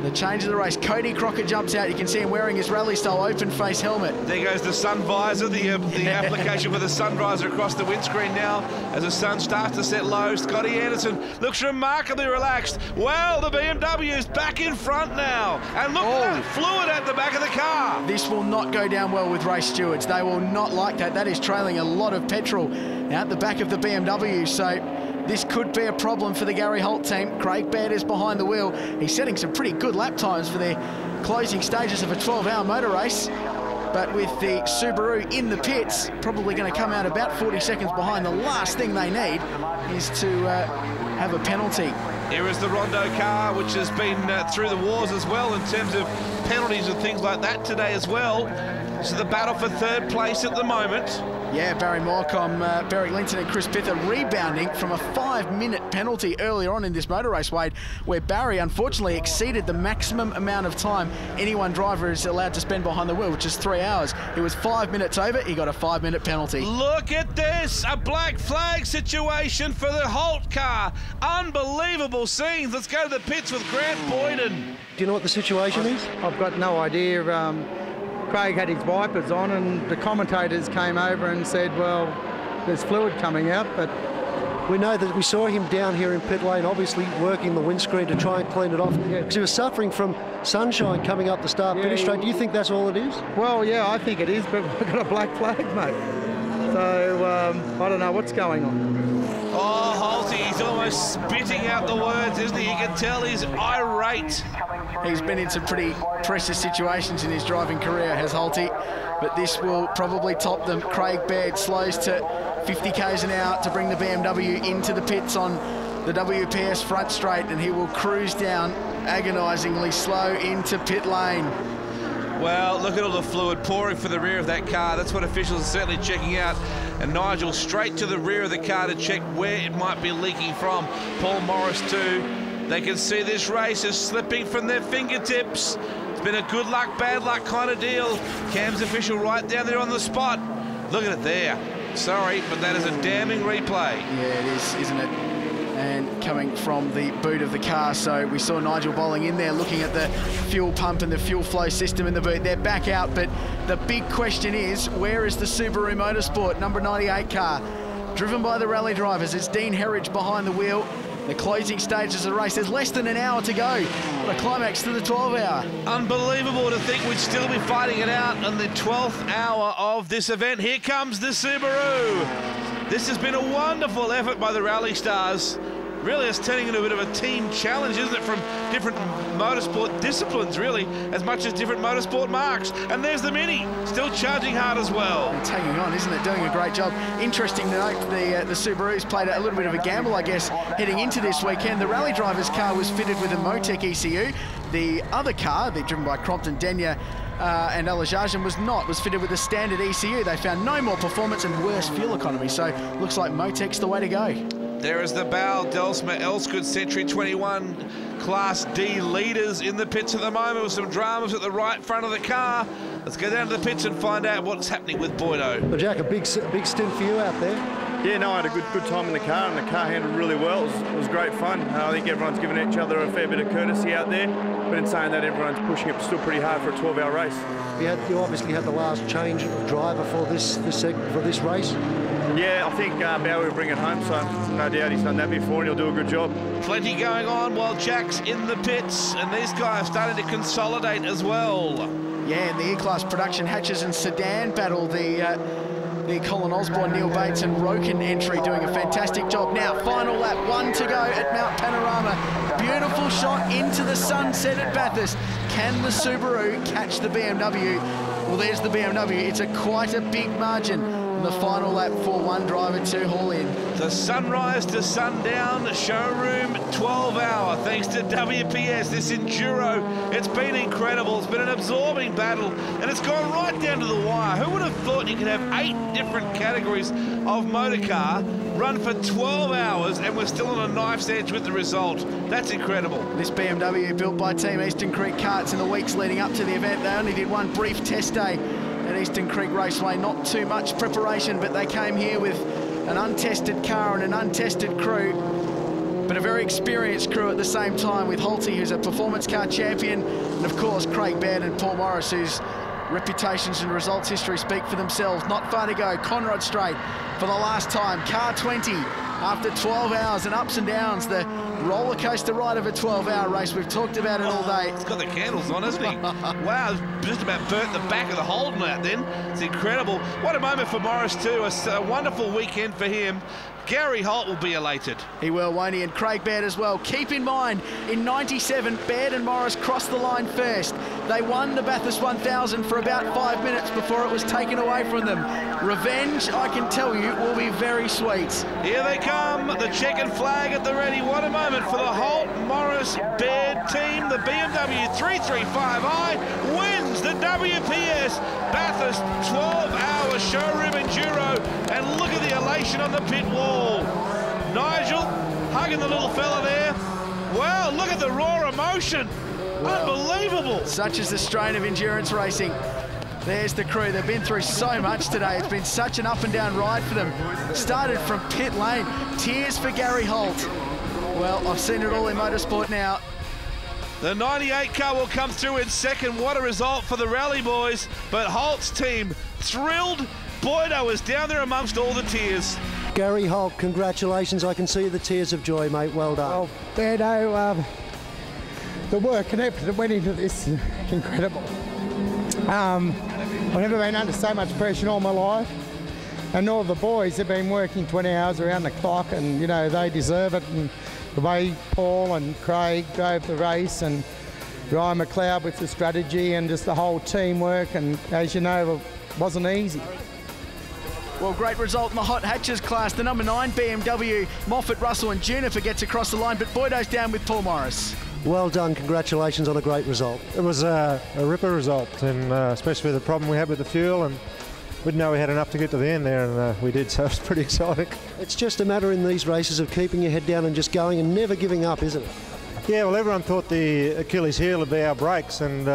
the change of the race, Cody Crocker jumps out. You can see him wearing his rally-style open-face helmet. There goes the sun visor, the application for the sun visor across the windscreen now as the sun starts to set low. Scotty Anderson looks remarkably relaxed. Well, the BMW is back in front now. And look at that fluid at the back of the car. This will not go down well with race stewards. They will not like that. That is trailing a lot of petrol out the back of the BMW. So this could be a problem for the Gary Holt team. Craig Baird is behind the wheel. He's setting some pretty good lap times for their closing stages of a 12-hour motor race. But with the Subaru in the pits, probably going to come out about 40 seconds behind. The last thing they need is to have a penalty. Here is the Rondo car, which has been through the wars as well in terms of penalties and things like that today as well. So the battle for 3rd place at the moment. Yeah, Barry Morecambe, Beric Linton and Chris Pither rebounding from a 5-minute penalty earlier on in this motor race, Wade, where Barry unfortunately exceeded the maximum amount of time any one driver is allowed to spend behind the wheel, which is 3 hours. It was 5 minutes over, he got a 5-minute penalty. Look at this, a black flag situation for the Holt car. Unbelievable scenes. Let's go to the pits with Grant Boyden. Do you know what the situation is? I've got no idea. Craig had his wipers on, and the commentators came over and said, well, there's fluid coming out, but we know that we saw him down here in pit lane, obviously working the windscreen to try and clean it off, because he was suffering from sunshine coming up the start-finish straight. Do you think that's all it is? Well, yeah, I think it is, but we've got a black flag, mate. So I don't know what's going on. Oh, Holty, he's almost spitting out the words, isn't he? You can tell he's irate. He's been in some pretty precious situations in his driving career, has Holty, but this will probably top them. Craig Baird slows to 50 k's an hour to bring the BMW into the pits on the WPS front straight, and he will cruise down agonisingly slow into pit lane. Well, look at all the fluid pouring for the rear of that car. That's what officials are certainly checking out. And Nigel straight to the rear of the car to check where it might be leaking from. Paul Morris too. They can see this race is slipping from their fingertips. It's been a good luck, bad luck kind of deal. Cam's official right down there on the spot. Look at it there. Sorry, but that is a damning replay. Yeah, it is, isn't it? and coming from the boot of the car. So we saw Nigel Bolling in there looking at the fuel pump and the fuel flow system in the boot. They're back out, but the big question is, where is the Subaru Motorsport number 98 car? Driven by the rally drivers, it's Dean Herridge behind the wheel. The closing stages of the race, there's less than an hour to go. What a climax to the 12-hour. Unbelievable to think we'd still be fighting it out in the 12th hour of this event. Here comes the Subaru. This has been a wonderful effort by the Rally Stars. Really, it's turning into a bit of a team challenge, isn't it, from different motorsport disciplines, really, as much as different motorsport marks. And there's the Mini, still charging hard as well. It's hanging on, isn't it? Doing a great job. Interesting to note, the Subaru's played a little bit of a gamble, I guess, heading into this weekend. The rally driver's car was fitted with a Motec ECU. The other car, driven by Crompton Denyer, and Alajajan was fitted with a standard ECU. They found no more performance and worse fuel economy, so looks like Motec's the way to go. There is the Bal, Delsma, Elsgood, Century 21 Class D leaders in the pits at the moment with some dramas at the right front of the car. Let's go down to the pits and find out what's happening with Boydo. Well, Jack, a big stint for you out there. Yeah, no, I had a good time in the car, and the car handled really well. It was great fun. I think everyone's giving each other a fair bit of courtesy out there, but in saying that, everyone's pushing it still pretty hard for a 12-hour race. You obviously had the last change of driver for this race. Yeah, I think Bowie will bring it home, so no doubt he's done that before and he'll do a good job. Plenty going on while Jack's in the pits, and these guys are starting to consolidate as well. Yeah, in the E-Class production hatches and sedan battle, the Colin Osborne, Neil Bates and Roken entry doing a fantastic job. Now, final lap, 1 to go at Mount Panorama. Beautiful shot into the sunset at Bathurst. Can the Subaru catch the BMW? Well, there's the BMW. It's quite a big margin in the final lap for one driver to haul in. The sunrise to sundown showroom 12-hour, thanks to WPS, this Enduro. It's been incredible. It's been an absorbing battle, and it's gone right down to the wire. Who would have thought you could have 8 different categories of motorcar run for 12 hours, and we're still on a knife's edge with the result? That's incredible. This BMW, built by Team Eastern Creek Karts in the weeks leading up to the event, they only did one brief test day at Eastern Creek Raceway. Not too much preparation, but they came here with an untested car and an untested crew, but a very experienced crew at the same time, with Holty, who's a performance car champion, and of course Craig Baird and Paul Morris, whose reputations and results history speak for themselves. Not far to go. Conrod Straight for the last time. Car 20 after 12 hours and ups and downs. The roller coaster ride of a 12-hour race. We've talked about it all day. It's got the candles on, hasn't he? Wow, just about burnt the back of the Holden out then. It's incredible. What a moment for Morris too. A wonderful weekend for him. Gary Holt will be elated. He will, won't he? And Craig Baird as well. Keep in mind, in '97, Baird and Morris crossed the line first. They won the Bathurst 1000 for about 5 minutes before it was taken away from them. Revenge, I can tell you, will be very sweet. Here they come, the checkered flag at the ready. What a moment for the Holt, Morris, Baird team. The BMW 335i wins the WPS Bathurst 12-hour showroom enduro. And look at the elation on the pit wall. Nigel hugging the little fella there. Wow, look at the raw emotion. Well, unbelievable. Such is the strain of endurance racing. There's the crew. They've been through so much today. It's been such an up and down ride for them. Started from pit lane. Tears for Gary Holt. Well, I've seen it all in motorsport now. The 98 car will come through in second. What a result for the rally boys. But Holt's team thrilled. Boydo is down there amongst all the tears. Gary Holt, congratulations. I can see the tears of joy, mate. Well done. Well, Boydo, the work and effort that went into this is incredible. I've never been under so much pressure in all my life. And all the boys have been working 20 hours around the clock, and, you know, they deserve it. And the way Paul and Craig drove the race, and Ryan McLeod with the strategy, and just the whole teamwork, and as you know, it wasn't easy. Well, great result in the hot hatches class. The number 9 BMW, Moffat, Russell and Juniper gets across the line, but Boydo's down with Paul Morris. Well done, congratulations on a great result. It was a ripper result, and especially with the problem we had with the fuel, and we didn't know we had enough to get to the end there, and we did, so it was pretty exciting. It's just a matter in these races of keeping your head down and just going and never giving up, isn't it? Yeah, well, everyone thought the Achilles heel would be our brakes, and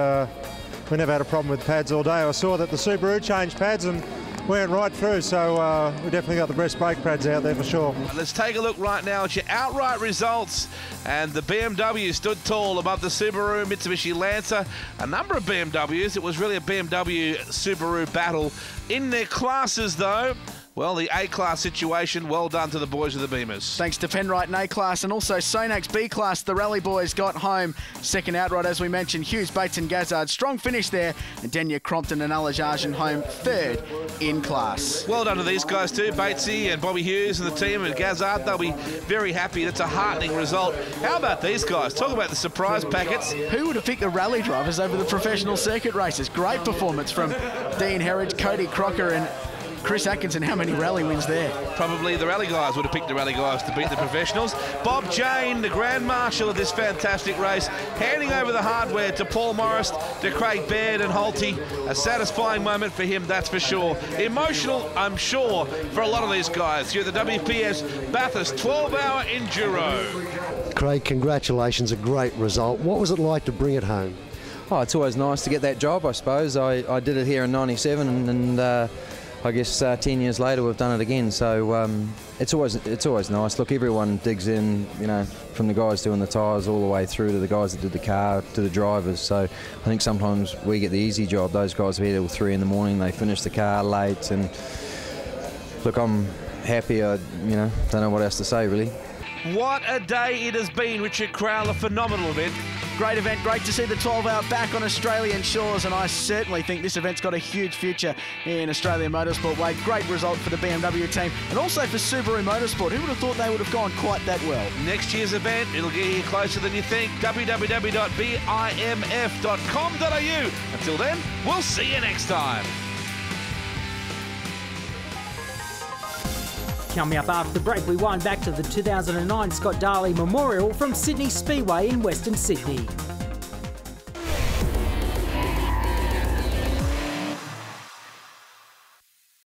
we never had a problem with pads all day. I saw that the Subaru changed pads, and went right through, so we definitely got the best brake pads out there for sure. Let's take a look right now at your outright results, and the BMW stood tall above the Subaru, Mitsubishi Lancer, a number of BMWs. It was really a BMW-Subaru battle. In their classes, though, well, the A-Class situation, well done to the boys of the Beamers. Thanks to Penrite in A-Class and also Sonak's B-Class, the Rally boys got home second outright, as we mentioned. Hughes, Bates and Gazzard, strong finish there. And Denya, Crompton and Alajarjan home third in class. Well done to these guys too, Batesy and Bobby Hughes and the team, and Gazzard. They'll be very happy. That's a heartening result. How about these guys? Talk about the surprise packets. Who would have picked the rally drivers over the professional circuit races? Great performance from Dean Herridge, Cody Crocker and Chris Atkinson. How many rally wins there? Probably the rally guys would have picked the rally guys to beat the professionals. Bob Jane, the Grand Marshal of this fantastic race, handing over the hardware to Paul Morris, to Craig Baird and Holty. A satisfying moment for him, that's for sure. Emotional, I'm sure, for a lot of these guys. You're the WPS Bathurst 12-hour Enduro. Craig, congratulations, a great result. What was it like to bring it home? Oh, it's always nice to get that job, I suppose. I did it here in '97 and I guess 10 years later we've done it again, so it's always nice. Look, everyone digs in, you know, from the guys doing the tyres all the way through to the guys that did the car to the drivers. So I think sometimes we get the easy job. Those guys are here till 3 in the morning. They finish the car late, and look, I'm happy. I don't know what else to say really. What a day it has been, Richard Crowell. A phenomenal event. Great event, great to see the 12-hour back on Australian shores, and I certainly think this event's got a huge future in Australian motorsport. Wade, great result for the BMW team and also for Subaru Motorsport. Who would have thought they would have gone quite that well? Next year's event, it'll get you closer than you think. www.bimf.com.au. Until then, we'll see you next time. Coming up after the break, we wind back to the 2009 Scott Darley Memorial from Sydney Speedway in Western Sydney.